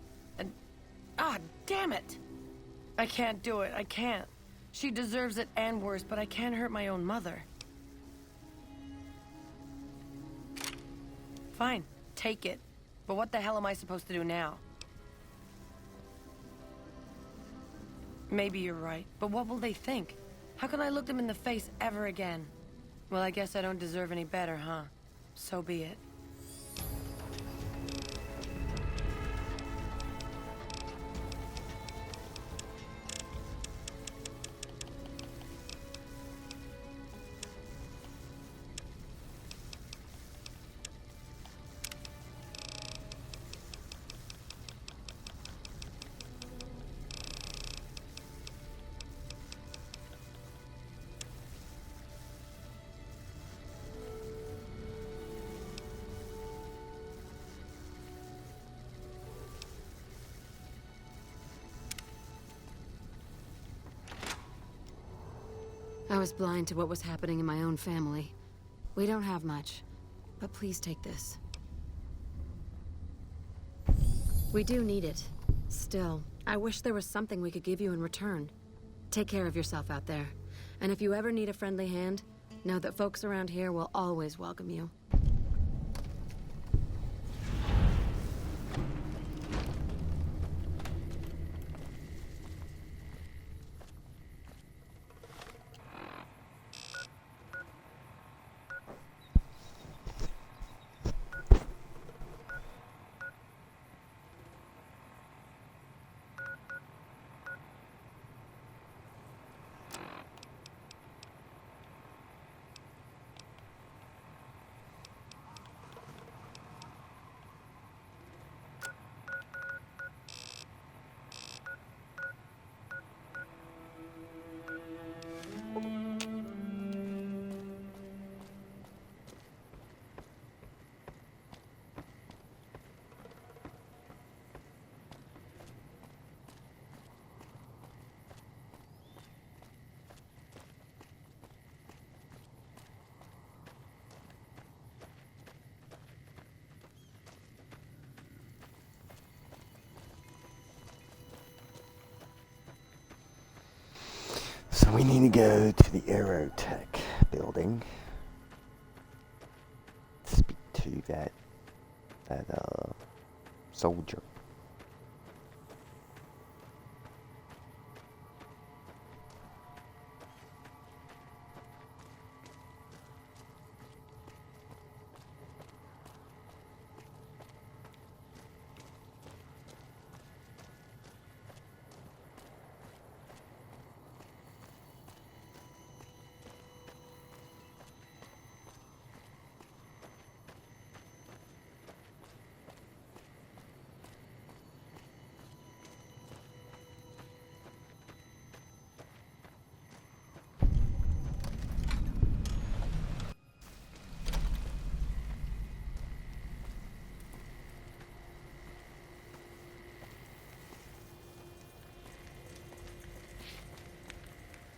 Ah, damn it! I can't do it, I can't. She deserves it and worse, but I can't hurt my own mother. Fine, take it. But what the hell am I supposed to do now? Maybe you're right, but what will they think? How can I look them in the face ever again? Well, I guess I don't deserve any better, huh? So be it. I was blind to what was happening in my own family. We don't have much, but please take this. We do need it. Still, I wish there was something we could give you in return. Take care of yourself out there. And if you ever need a friendly hand, know that folks around here will always welcome you. gonna go to the Aerotech building. Speak to that soldier.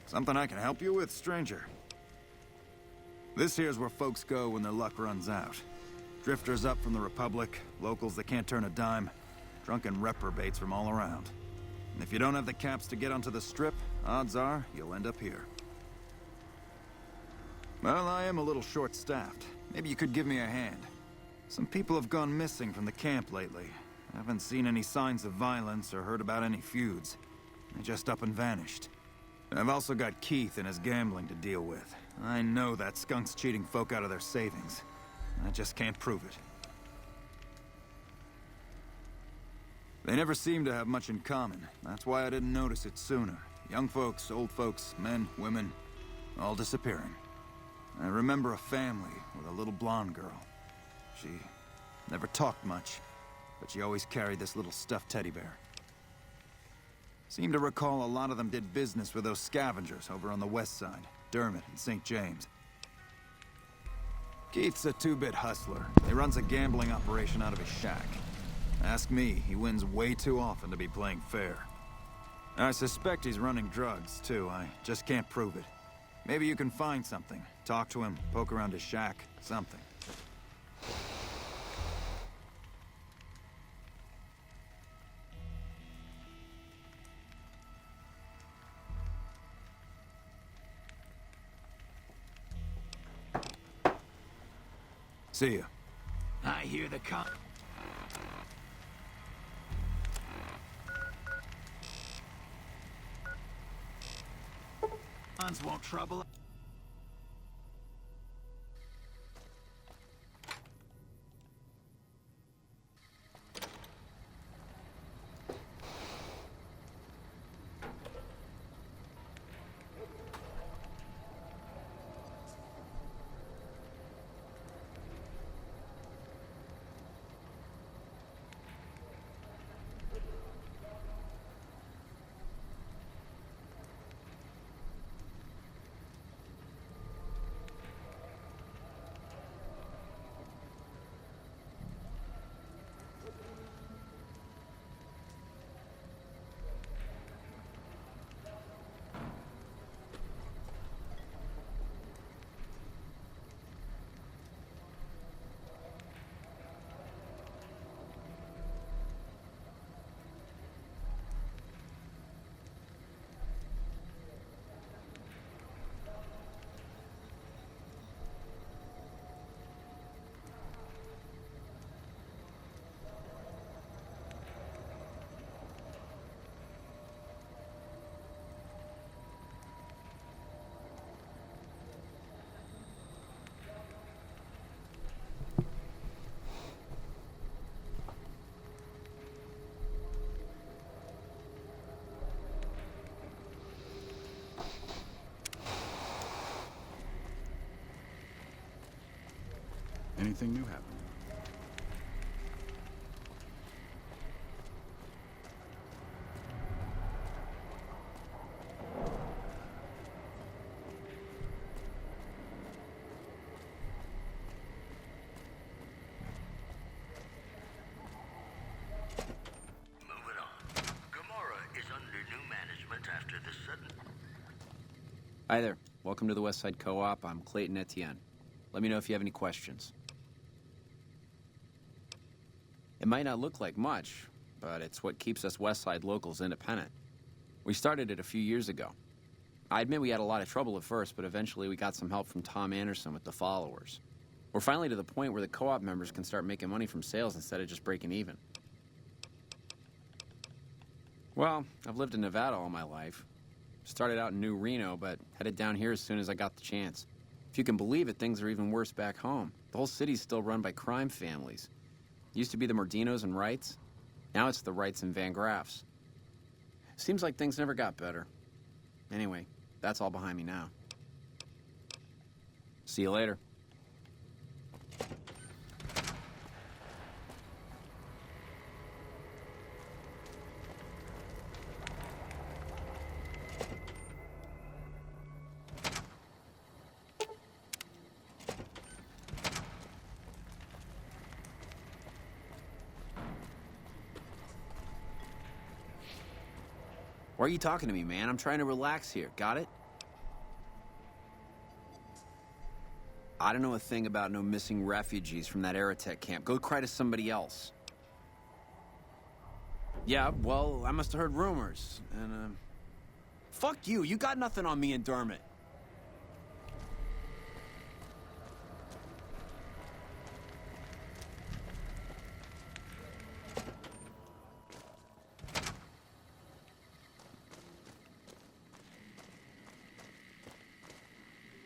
Something I can help you with, stranger? This here's where folks go when their luck runs out. Drifters up from the Republic, locals that can't turn a dime, drunken reprobates from all around. And if you don't have the caps to get onto the Strip, odds are you'll end up here. Well, I am a little short-staffed. Maybe you could give me a hand. Some people have gone missing from the camp lately. I haven't seen any signs of violence or heard about any feuds. They just up and vanished. I've also got Keith and his gambling to deal with. I know that skunk's cheating folk out of their savings. I just can't prove it. They never seem to have much in common. That's why I didn't notice it sooner. Young folks, old folks, men, women, all disappearing. I remember a family with a little blonde girl. She never talked much, but she always carried this little stuffed teddy bear. Seem to recall a lot of them did business with those scavengers over on the west side, Dermot and St. James. Keith's a two-bit hustler. He runs a gambling operation out of his shack. Ask me, he wins way too often to be playing fair. I suspect he's running drugs, too. I just can't prove it. Maybe you can find something. Talk to him, poke around his shack, something. See ya. I hear the cons won't trouble. Anything new happen? Hi there. Welcome to the Westside Co-op. I'm Clayton Etienne. Let me know if you have any questions. It might not look like much, but it's what keeps us Westside locals independent. We started it a few years ago. I admit we had a lot of trouble at first, but eventually we got some help from Tom Anderson with the followers. We're finally to the point where the co-op members can start making money from sales instead of just breaking even. Well, I've lived in Nevada all my life. Started out in New Reno, but headed down here as soon as I got the chance. If you can believe it, things are even worse back home. The whole city's still run by crime families. Used to be the Mordinos and Wrights. Now it's the Wrights and Van Graffs. Seems like things never got better. Anyway, that's all behind me now. See you later. Why are you talking to me, man? I'm trying to relax here. Got it? I don't know a thing about no missing refugees from that Aerotech camp. Go cry to somebody else. Yeah, well, I must have heard rumors. And, fuck you. You got nothing on me and Dermot.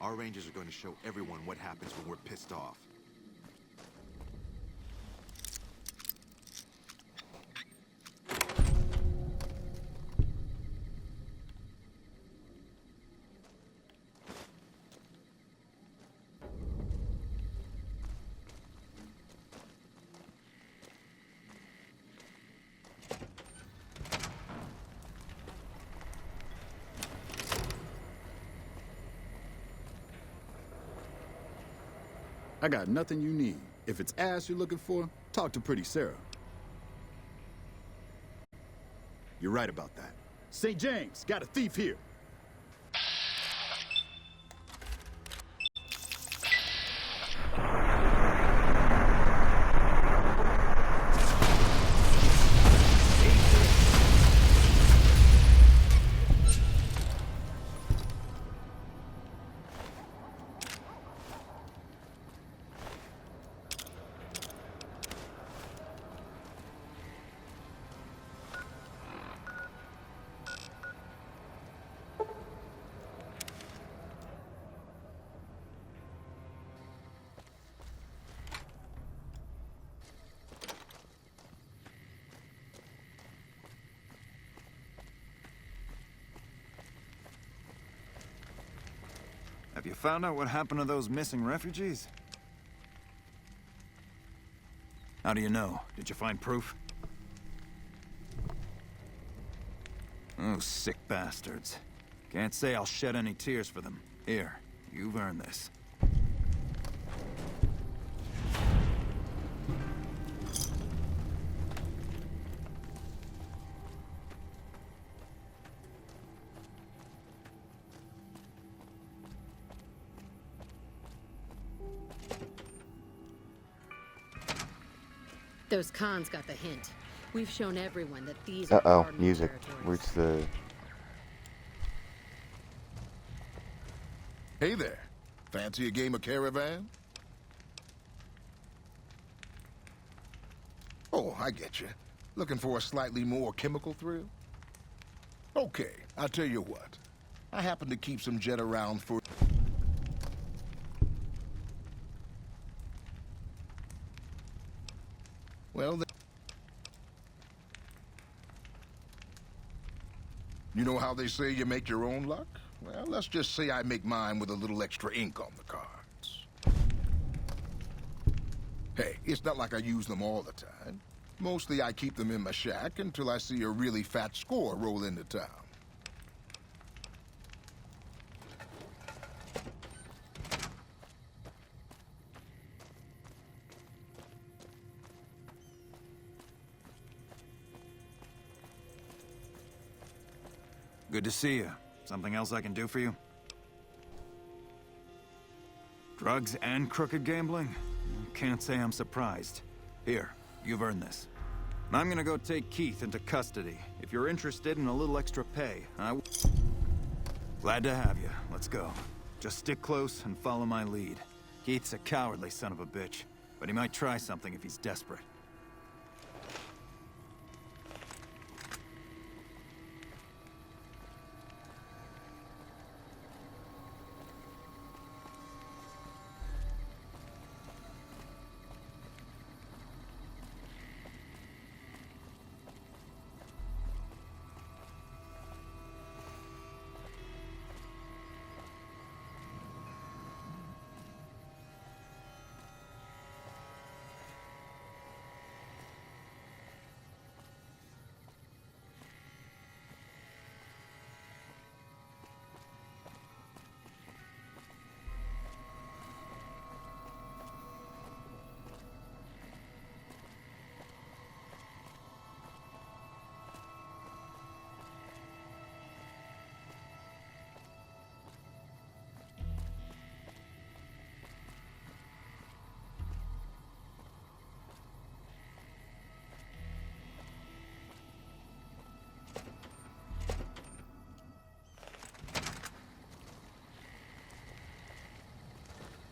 Our rangers are going to show everyone what happens when we're pissed off. I got nothing you need. If it's ass you're looking for, talk to Pretty Sarah. You're right about that. St. James, got a thief here. Have you found out what happened to those missing refugees? How do you know? Did you find proof? Oh, sick bastards. Can't say I'll shed any tears for them. Here, you've earned this. Those cons got the hint. We've shown everyone that these are Cardinal music. territories. Where's the... Hey there. Fancy a game of Caravan? Oh, I get you. Looking for a slightly more chemical thrill? Okay, I'll tell you what. I happen to keep some jet around for... Well, you know how they say you make your own luck? Well, let's just say I make mine with a little extra ink on the cards. Hey, it's not like I use them all the time. Mostly I keep them in my shack until I see a really fat score roll into town. Good to see you. Something else I can do for you? Drugs and crooked gambling? Can't say I'm surprised. Here, you've earned this. I'm gonna go take Keith into custody. If you're interested in a little extra pay, Glad to have you. Let's go. Just stick close and follow my lead. Keith's a cowardly son of a bitch, but he might try something if he's desperate.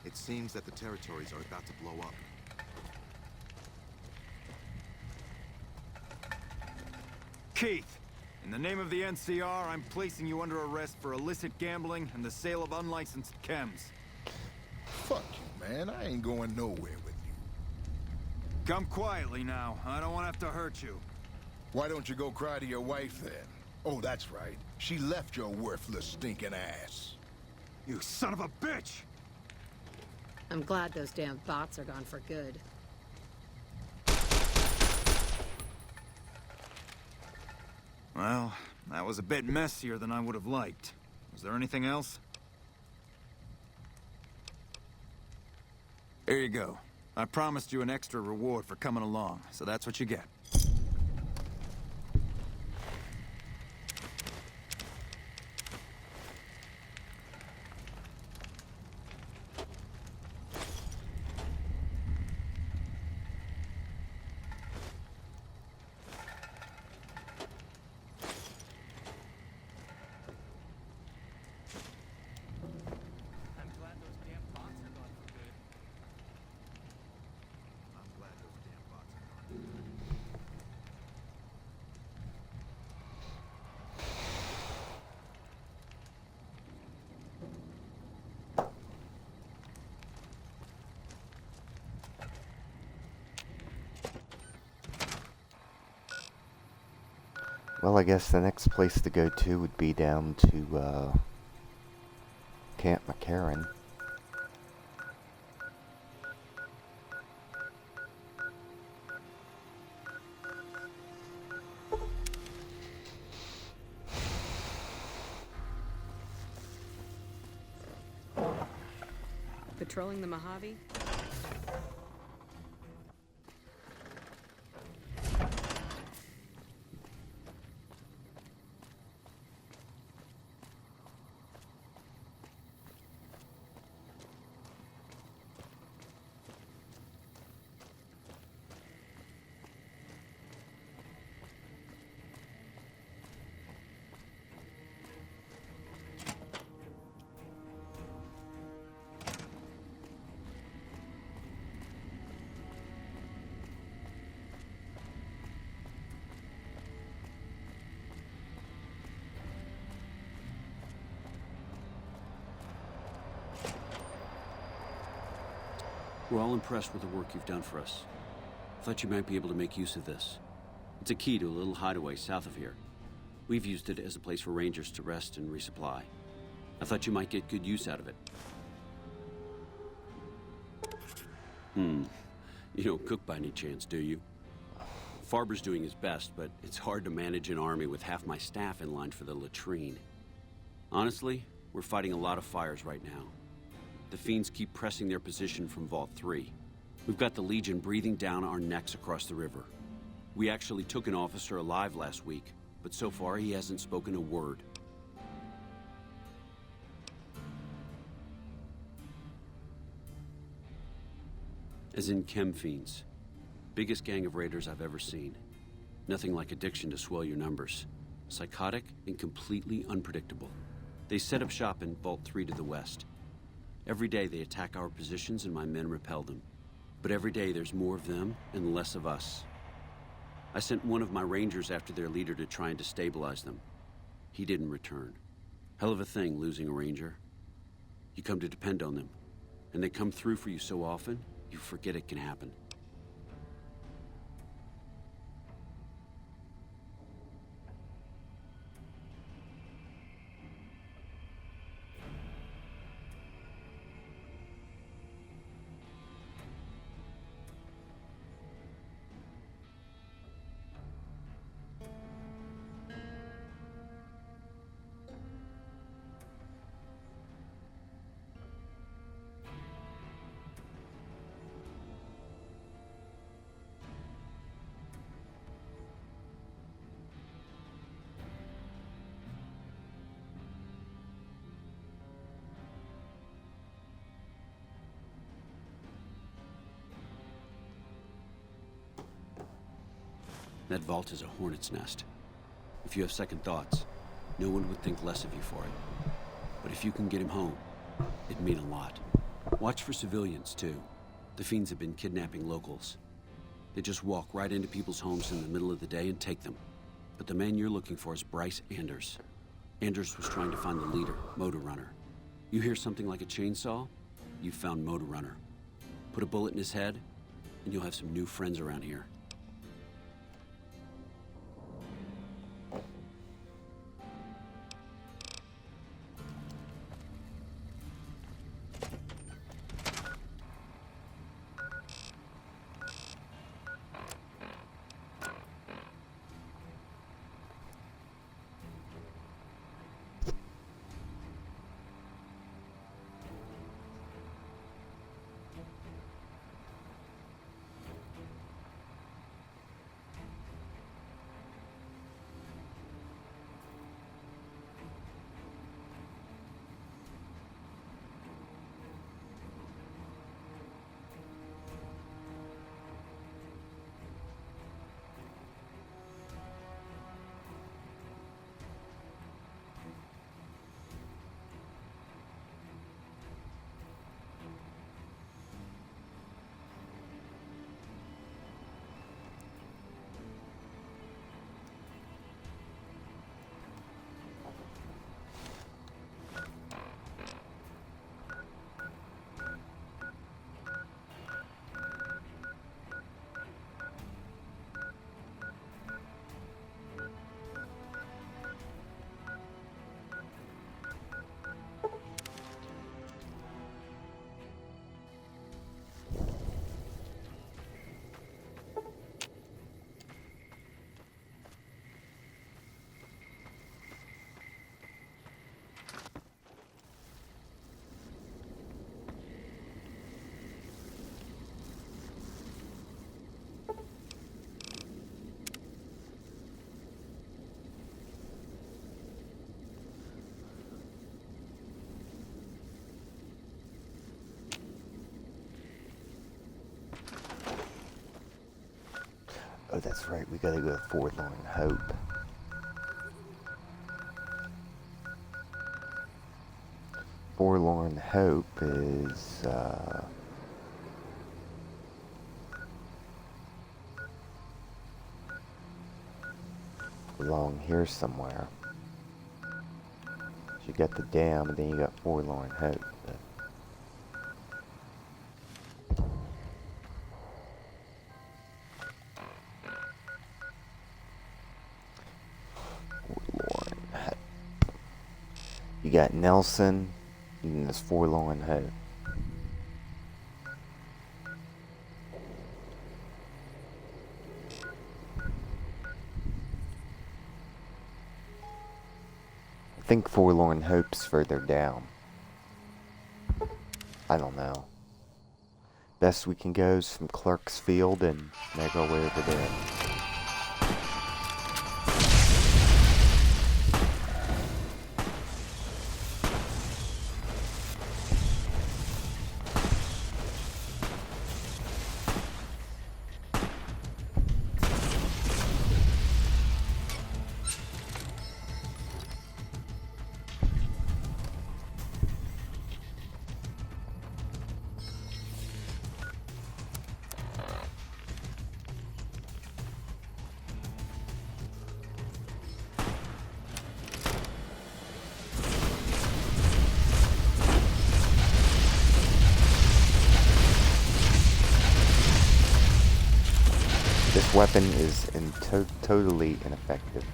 It seems that the territories are about to blow up. Keith, in the name of the NCR, I'm placing you under arrest for illicit gambling and the sale of unlicensed chems. Fuck you, man. I ain't going nowhere with you. Come quietly now. I don't want to have to hurt you. Why don't you go cry to your wife then? Oh, that's right. She left your worthless stinking ass. You son of a bitch! I'm glad those damn bots are gone for good. Well, that was a bit messier than I would have liked. Was there anything else? Here you go. I promised you an extra reward for coming along, so that's what you get. Well, I guess the next place to go to would be down to, Camp McCarran. Patrolling the Mojave? We're all impressed with the work you've done for us. Thought you might be able to make use of this. It's a key to a little hideaway south of here. We've used it as a place for rangers to rest and resupply. I thought you might get good use out of it. You don't cook by any chance, do you? Farber's doing his best, but it's hard to manage an army with half my staff in line for the latrine. Honestly, we're fighting a lot of fires right now. The fiends keep pressing their position from Vault 3. We've got the Legion breathing down our necks across the river. We actually took an officer alive last week, but so far he hasn't spoken a word. As in chem fiends. Biggest gang of raiders I've ever seen. Nothing like addiction to swell your numbers. Psychotic and completely unpredictable. They set up shop in Vault 3 to the west. Every day they attack our positions and my men repel them. But every day there's more of them and less of us. I sent one of my rangers after their leader to try and destabilize them. He didn't return. Hell of a thing, losing a ranger. You come to depend on them, and they come through for you so often, you forget it can happen. That vault is a hornet's nest. If you have second thoughts, no one would think less of you for it. But if you can get him home, it'd mean a lot. Watch for civilians, too. The fiends have been kidnapping locals. They just walk right into people's homes in the middle of the day and take them. But the man you're looking for is Bryce Anders. Anders was trying to find the leader, Motor Runner. You hear something like a chainsaw? You've found Motor Runner. Put a bullet in his head, and you'll have some new friends around here. Oh, that's right. We gotta go to Forlorn Hope. Forlorn Hope is, along here somewhere. You got the dam, and then you got Forlorn Hope. But Forlorn Hope. You got Nelson, and there's Forlorn Hope. I think Forlorn Hope's further down. I don't know. Best we can go is from Clarksfield and make our way over there. This weapon is totally ineffective.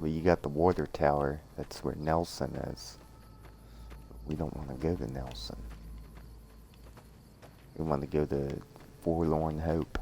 Well, you got the water tower. That's where Nelson is. But we don't want to go to Nelson. We want to go to Forlorn Hope.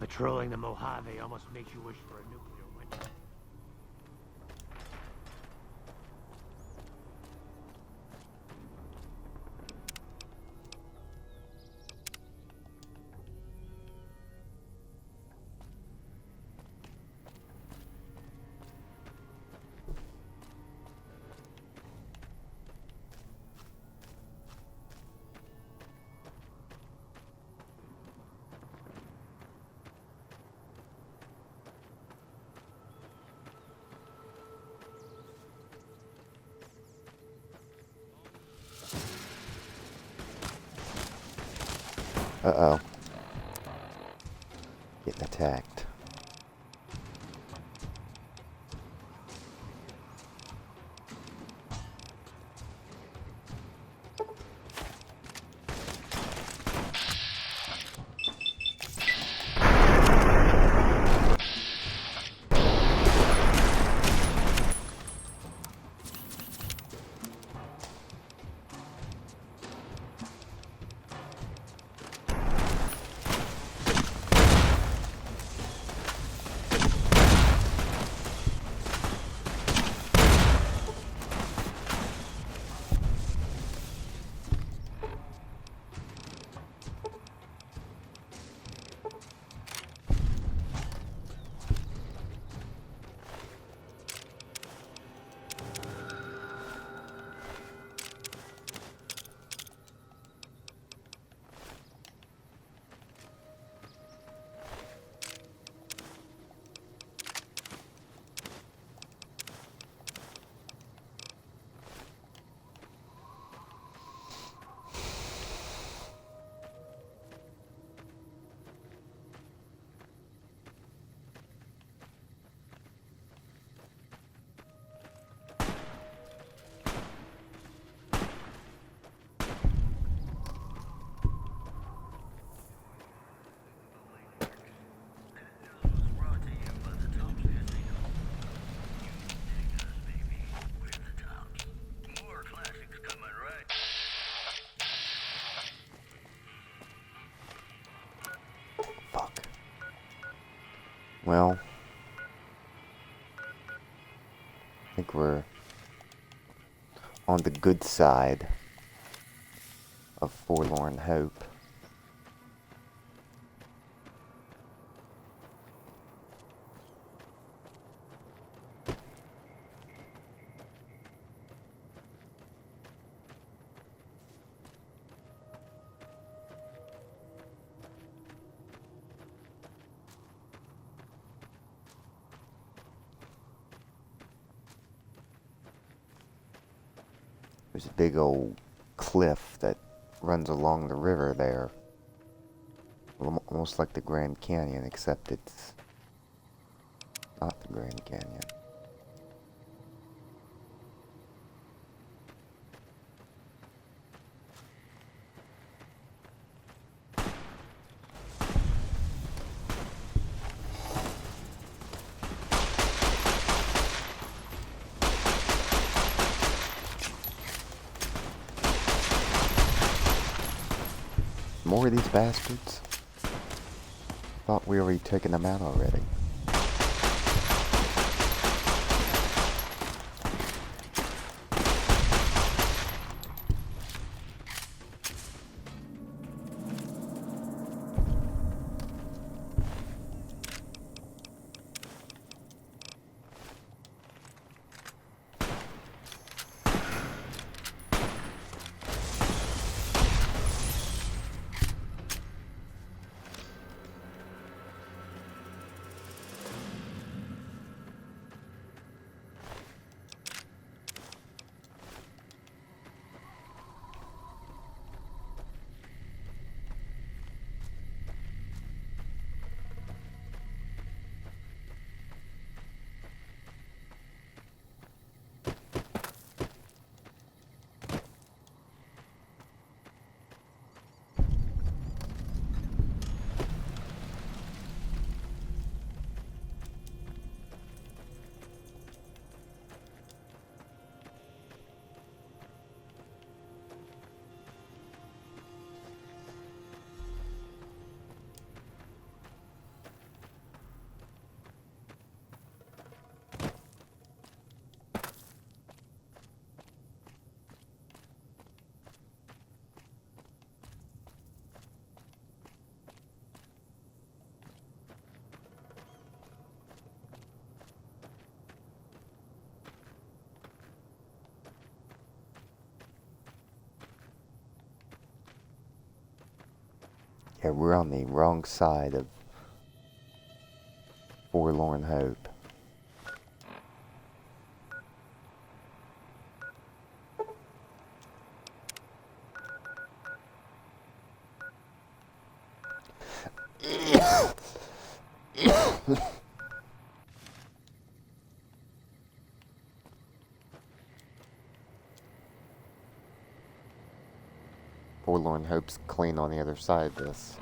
Patrolling the Mojave almost makes you wish for a nuclear winter. Uh-oh. Getting attacked. Well, I think we're on the good side of forlorn hope. There's a big old cliff that runs along the river there. Almost like the Grand Canyon, except it's not the Grand Canyon. More of these bastards? Thought we already taken them out already. Yeah, we're on the wrong side of forlorn hope. Forlorn hope's clean on the other side of this.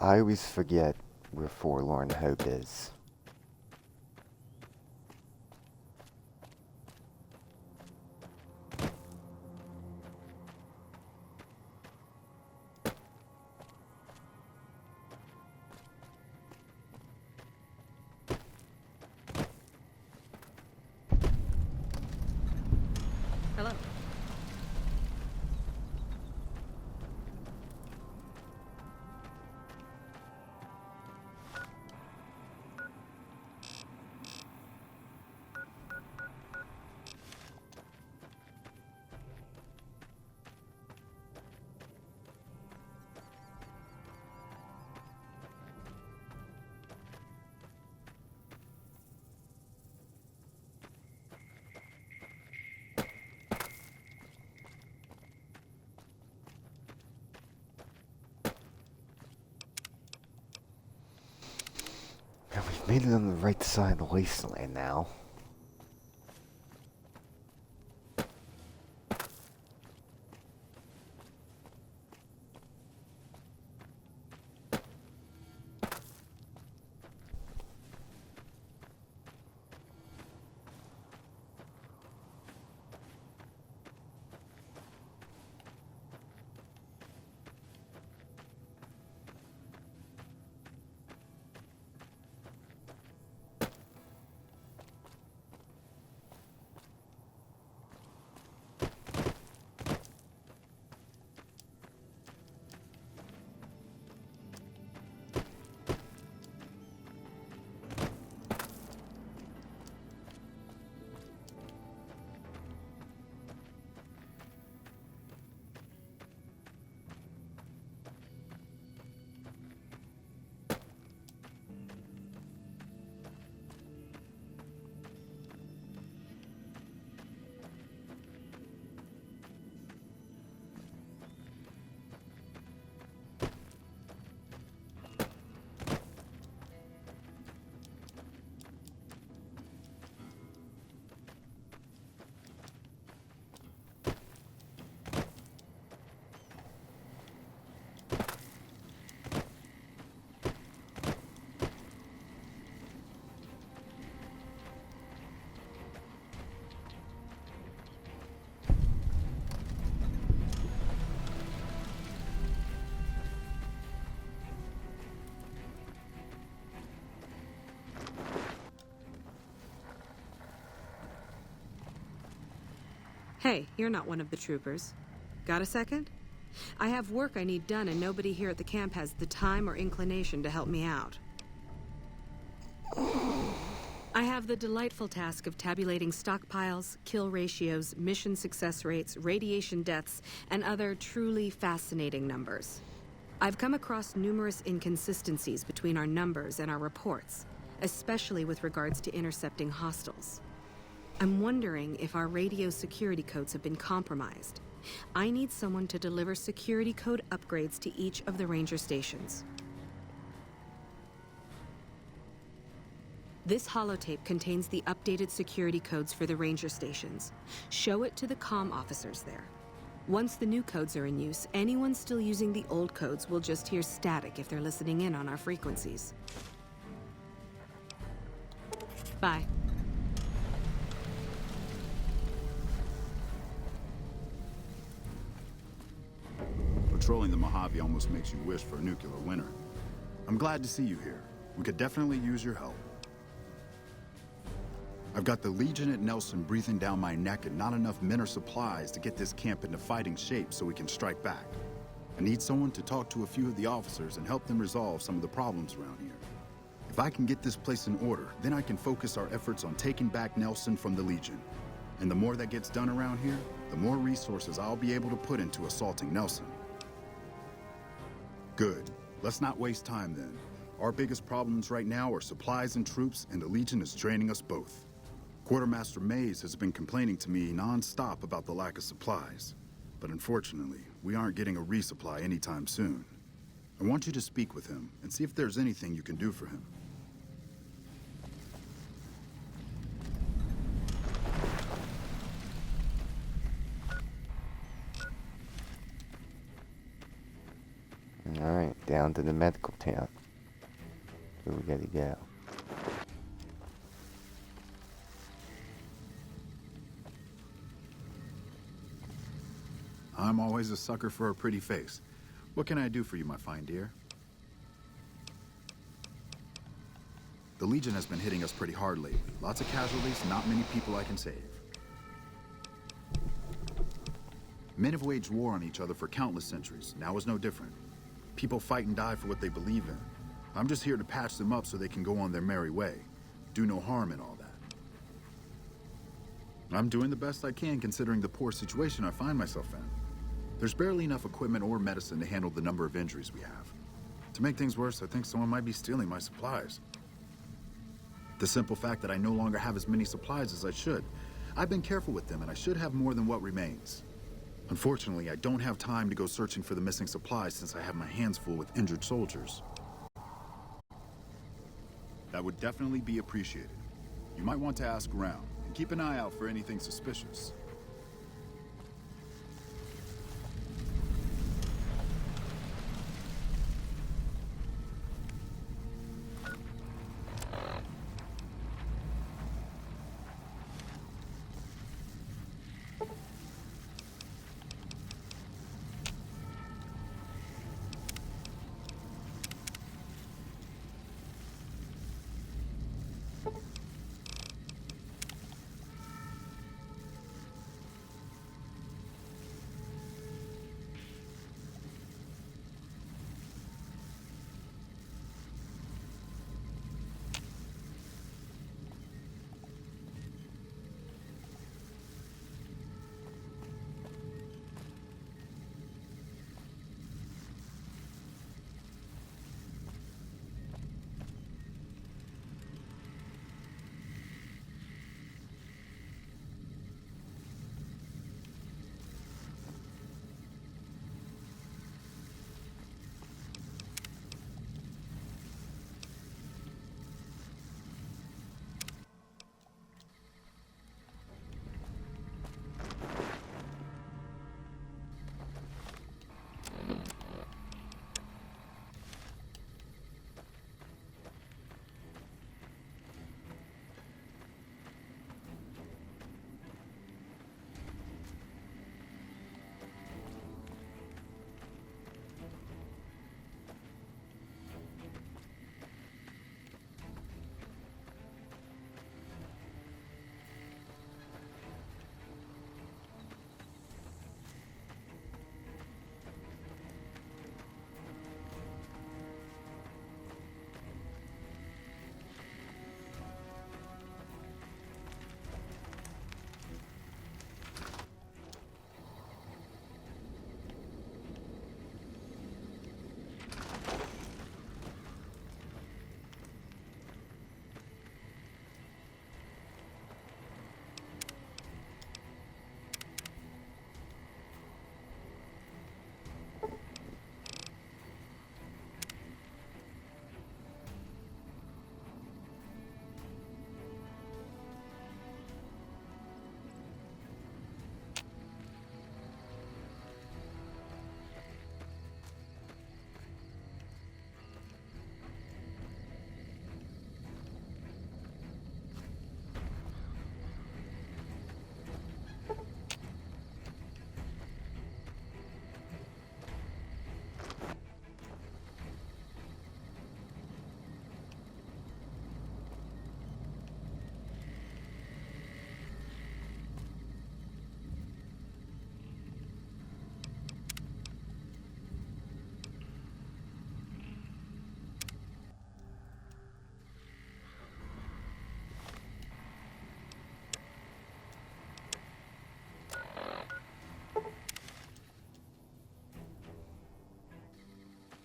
I always forget where Forlorn Hope is. Hello. And we've made it on the right side of the wasteland now. Hey, you're not one of the troopers. Got a second? I have work I need done, and nobody here at the camp has the time or inclination to help me out. I have the delightful task of tabulating stockpiles, kill ratios, mission success rates, radiation deaths, and other truly fascinating numbers. I've come across numerous inconsistencies between our numbers and our reports, especially with regards to intercepting hostiles. I'm wondering if our radio security codes have been compromised. I need someone to deliver security code upgrades to each of the ranger stations. This holotape contains the updated security codes for the ranger stations. Show it to the comm officers there. Once the new codes are in use, anyone still using the old codes will just hear static if they're listening in on our frequencies. Bye. Patrolling the Mojave almost makes you wish for a nuclear winter. I'm glad to see you here. We could definitely use your help. I've got the Legion at Nelson breathing down my neck and not enough men or supplies to get this camp into fighting shape so we can strike back. I need someone to talk to a few of the officers and help them resolve some of the problems around here. If I can get this place in order, then I can focus our efforts on taking back Nelson from the Legion. And the more that gets done around here, the more resources I'll be able to put into assaulting Nelson. Good. Let's not waste time then. Our biggest problems right now are supplies and troops, and the Legion is draining us both. Quartermaster Mays has been complaining to me non-stop about the lack of supplies. But unfortunately, we aren't getting a resupply anytime soon. I want you to speak with him and see if there's anything you can do for him. Alright, down to the medical town. Where we gotta go. I'm always a sucker for a pretty face. What can I do for you, my fine dear? The Legion has been hitting us pretty hard lately. Lots of casualties, not many people I can save. Men have waged war on each other for countless centuries. Now is no different. People fight and die for what they believe in. I'm just here to patch them up so they can go on their merry way. Do no harm in all that. I'm doing the best I can considering the poor situation I find myself in. There's barely enough equipment or medicine to handle the number of injuries we have. To make things worse, I think someone might be stealing my supplies. The simple fact that I no longer have as many supplies as I should. I've been careful with them and I should have more than what remains. Unfortunately, I don't have time to go searching for the missing supplies since I have my hands full with injured soldiers. That would definitely be appreciated. You might want to ask around and keep an eye out for anything suspicious.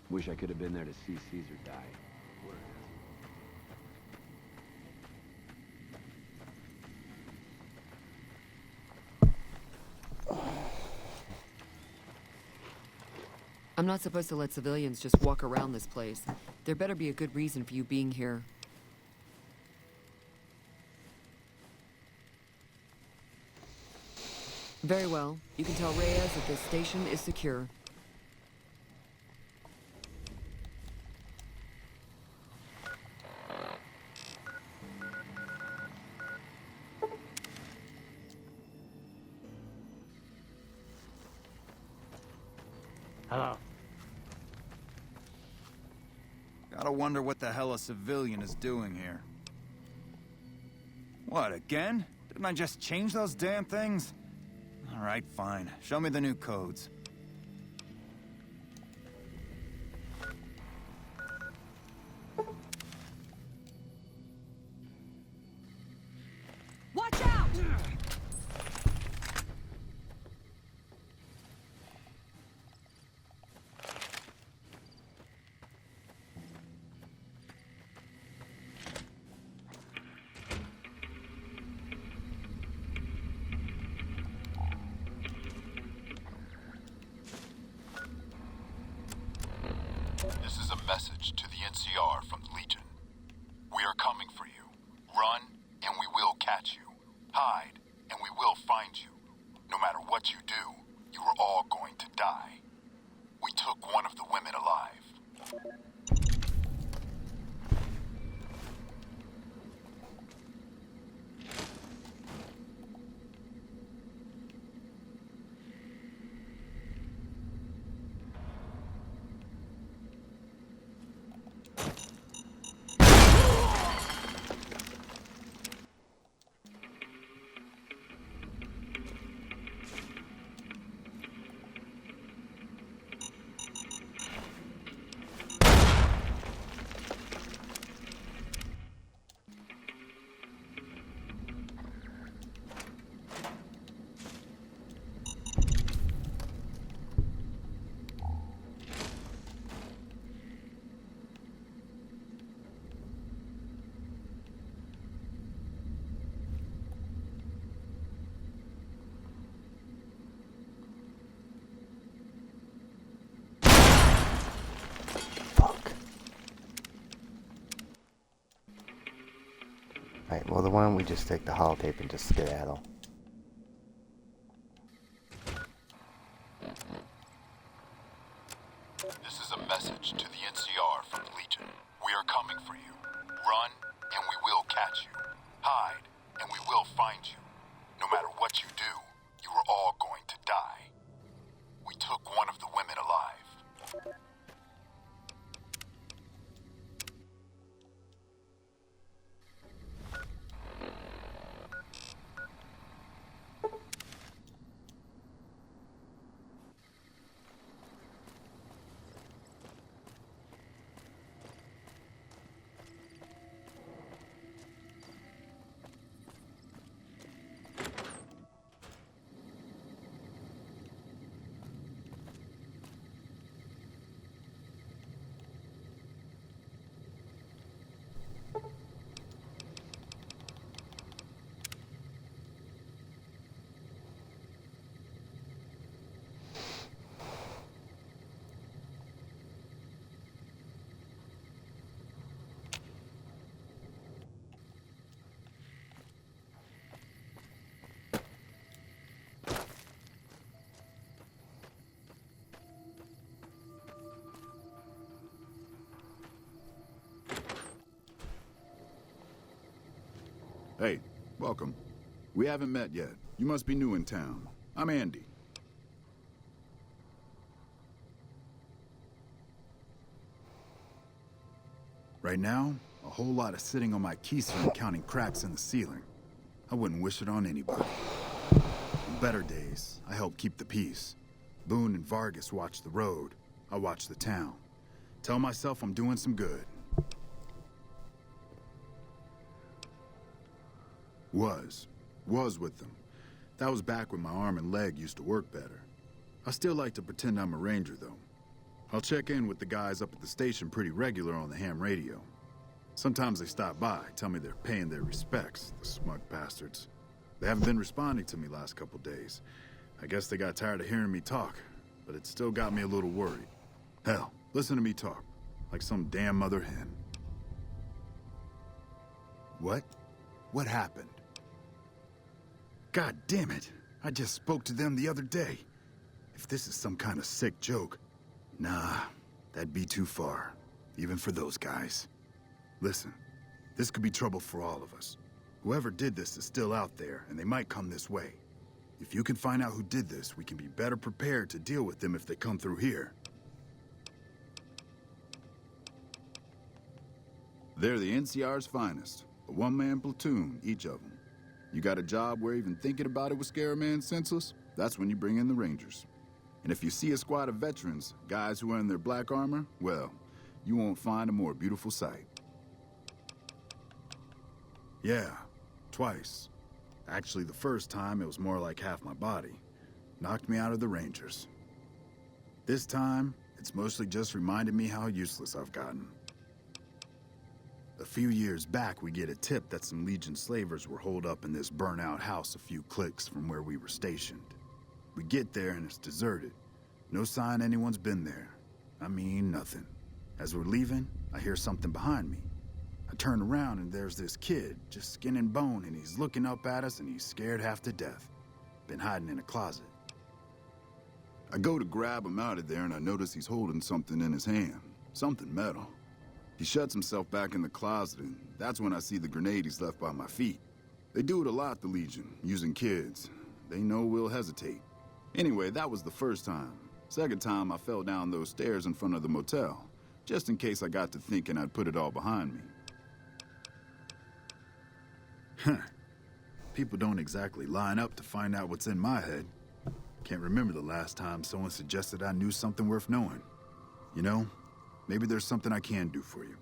Wish I could have been there to see Caesar die. I'm not supposed to let civilians just walk around this place. There better be a good reason for you being here. Very well. You can tell Reyes that this station is secure. Hello. Gotta wonder what the hell a civilian is doing here. What, again? Didn't I just change those damn things? All right, fine. Show me the new codes. Watch out! This is a message to the NCR from the Legion. We are coming for you. Run, and we will catch you. Hide, and we will find you. No matter what you do, you are all going to die. We took one of the women alive. Alright, well, why don't we just take the holotape and just skedaddle? This is a message to the NCR from the Legion. We are coming for you. Run, and we will catch you. Hide, and we will find you. No matter what you do, you are all going to die. We took one of the women alive. Hey, welcome. We haven't met yet. You must be new in town. I'm Andy. Right now, a whole lot of sitting on my keister and counting cracks in the ceiling. I wouldn't wish it on anybody. On better days, I help keep the peace. Boone and Vargas watch the road. I watch the town. Tell myself I'm doing some good. Was with them. That was back when my arm and leg used to work better. I still like to pretend I'm a ranger, though. I'll check in with the guys up at the station pretty regular on the ham radio. Sometimes they stop by, tell me they're paying their respects, the smug bastards. They haven't been responding to me last couple days. I guess they got tired of hearing me talk, but it still got me a little worried. Hell, listen to me talk, like some damn mother hen. What? What happened? God damn it! I just spoke to them the other day. If this is some kind of sick joke, nah, that'd be too far, even for those guys. Listen, this could be trouble for all of us. Whoever did this is still out there, and they might come this way. If you can find out who did this, we can be better prepared to deal with them if they come through here. They're the NCR's finest. A one-man platoon, each of them. You got a job where even thinking about it would scare a man senseless? That's when you bring in the Rangers. And if you see a squad of veterans, guys who are in their black armor, well, you won't find a more beautiful sight. Yeah, twice. Actually, the first time, it was more like half my body. Knocked me out of the Rangers. This time, it's mostly just reminded me how useless I've gotten. A few years back, we get a tip that some Legion slavers were holed up in this burnt-out house a few clicks from where we were stationed. We get there and it's deserted. No sign anyone's been there. I mean, nothing. As we're leaving, I hear something behind me. I turn around and there's this kid, just skin and bone, and he's looking up at us and he's scared half to death. Been hiding in a closet. I go to grab him out of there and I notice he's holding something in his hand. Something metal. He shuts himself back in the closet, and that's when I see the grenade he's left by my feet. They do it a lot, the Legion, using kids. They know we'll hesitate. Anyway, that was the first time. Second time, I fell down those stairs in front of the motel, just in case I got to thinking I'd put it all behind me. Huh. People don't exactly line up to find out what's in my head. Can't remember the last time someone suggested I knew something worth knowing. You know, maybe there's something I can do for you.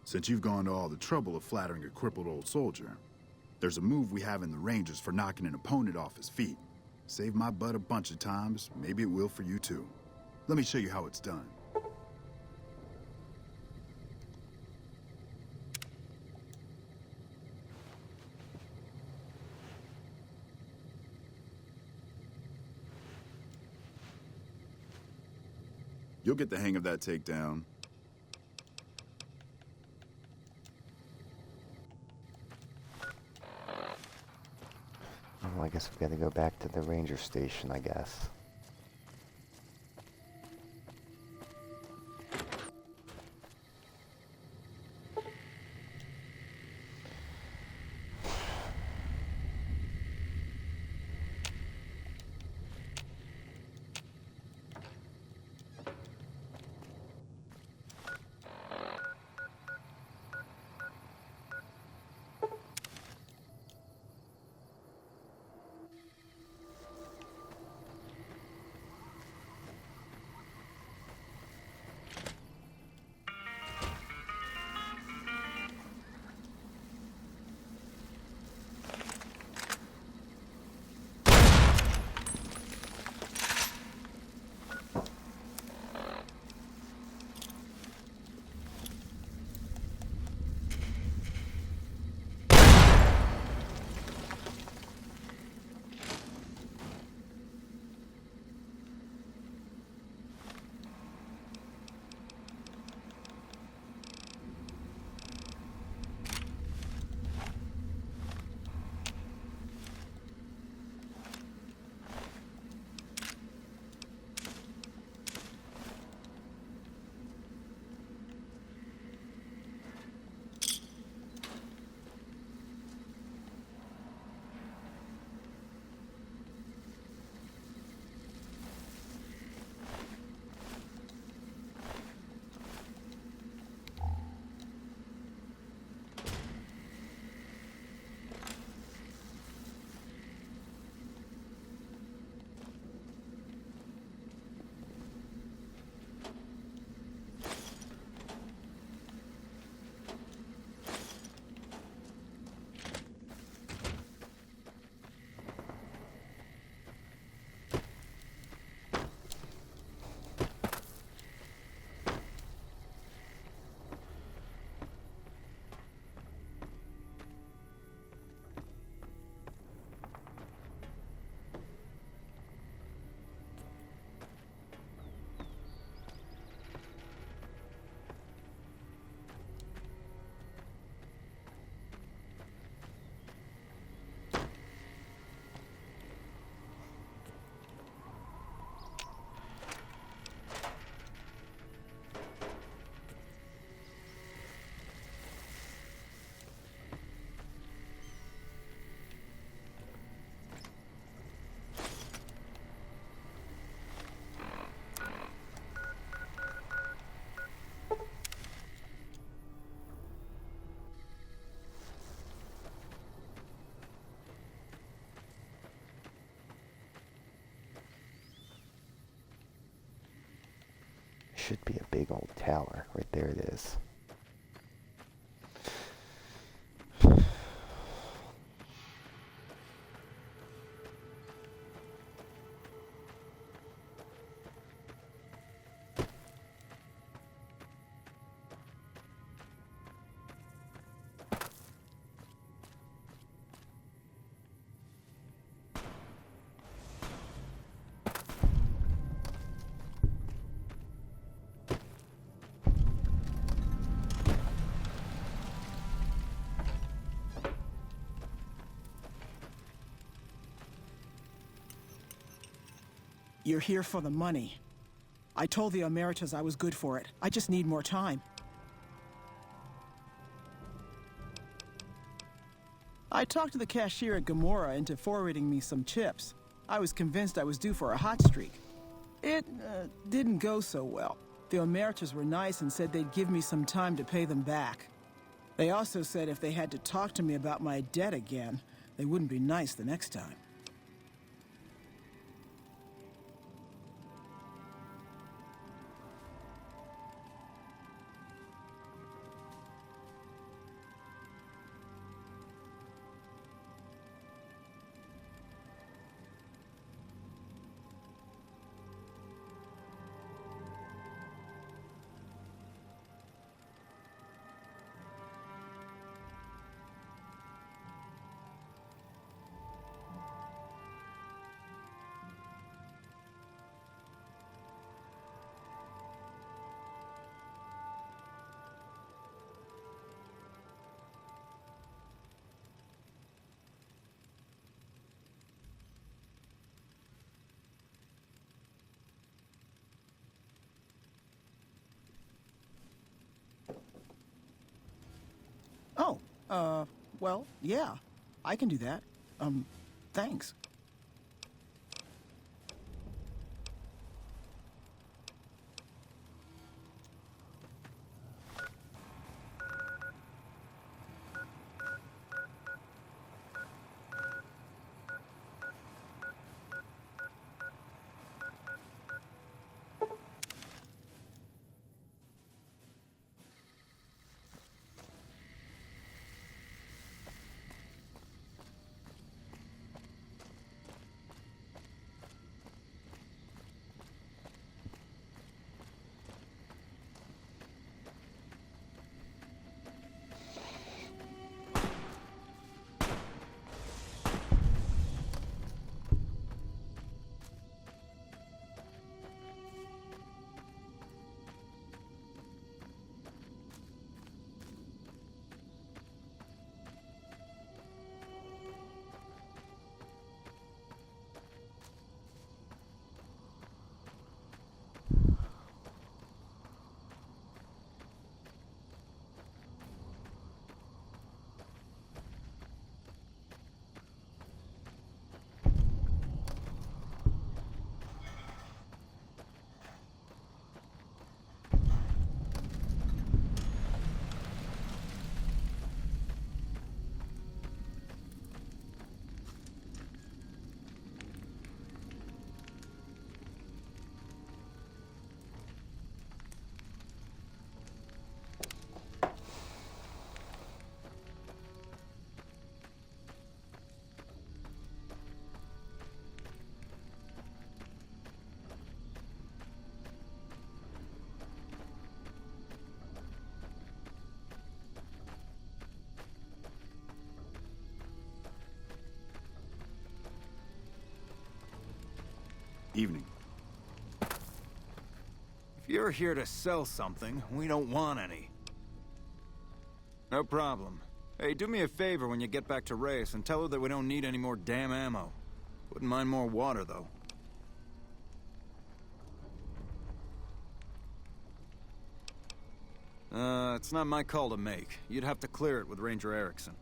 Since you've gone to all the trouble of flattering a crippled old soldier, there's a move we have in the Rangers for knocking an opponent off his feet. Saved my butt a bunch of times, maybe it will for you too. Let me show you how it's done. You'll get the hang of that takedown. Well, I guess we've got to go back to the ranger station, I guess. Should be a big old tower. Right there it is. You're here for the money. I told the Emeritus I was good for it. I just need more time. I talked to the cashier at Gamora into forwarding me some chips. I was convinced I was due for a hot streak. It didn't go so well. The Emeritus were nice and said they'd give me some time to pay them back. They also said if they had to talk to me about my debt again, they wouldn't be nice the next time. Well, yeah, I can do that. Thanks. Evening. If you're here to sell something, we don't want any. No problem. Hey, do me a favor when you get back to Reyes and tell her that we don't need any more damn ammo. Wouldn't mind more water, though. It's not my call to make. You'd have to clear it with Ranger Erickson.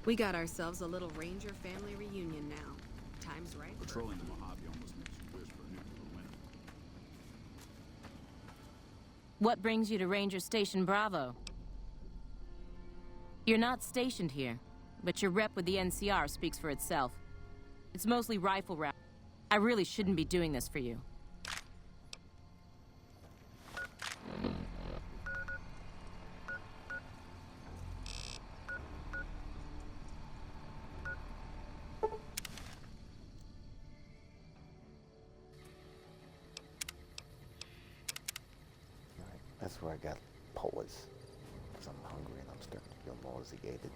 We got ourselves a little Ranger family reunion now. Time's right. Patrolling the Mojave almost makes you wish for a nuclear winter. What brings you to Ranger Station Bravo? You're not stationed here, but your rep with the NCR speaks for itself. It's mostly rifle rounds. I really shouldn't be doing this for you. Alright, that's where I got pause. Because I'm hungry and I'm starting to feel nauseated.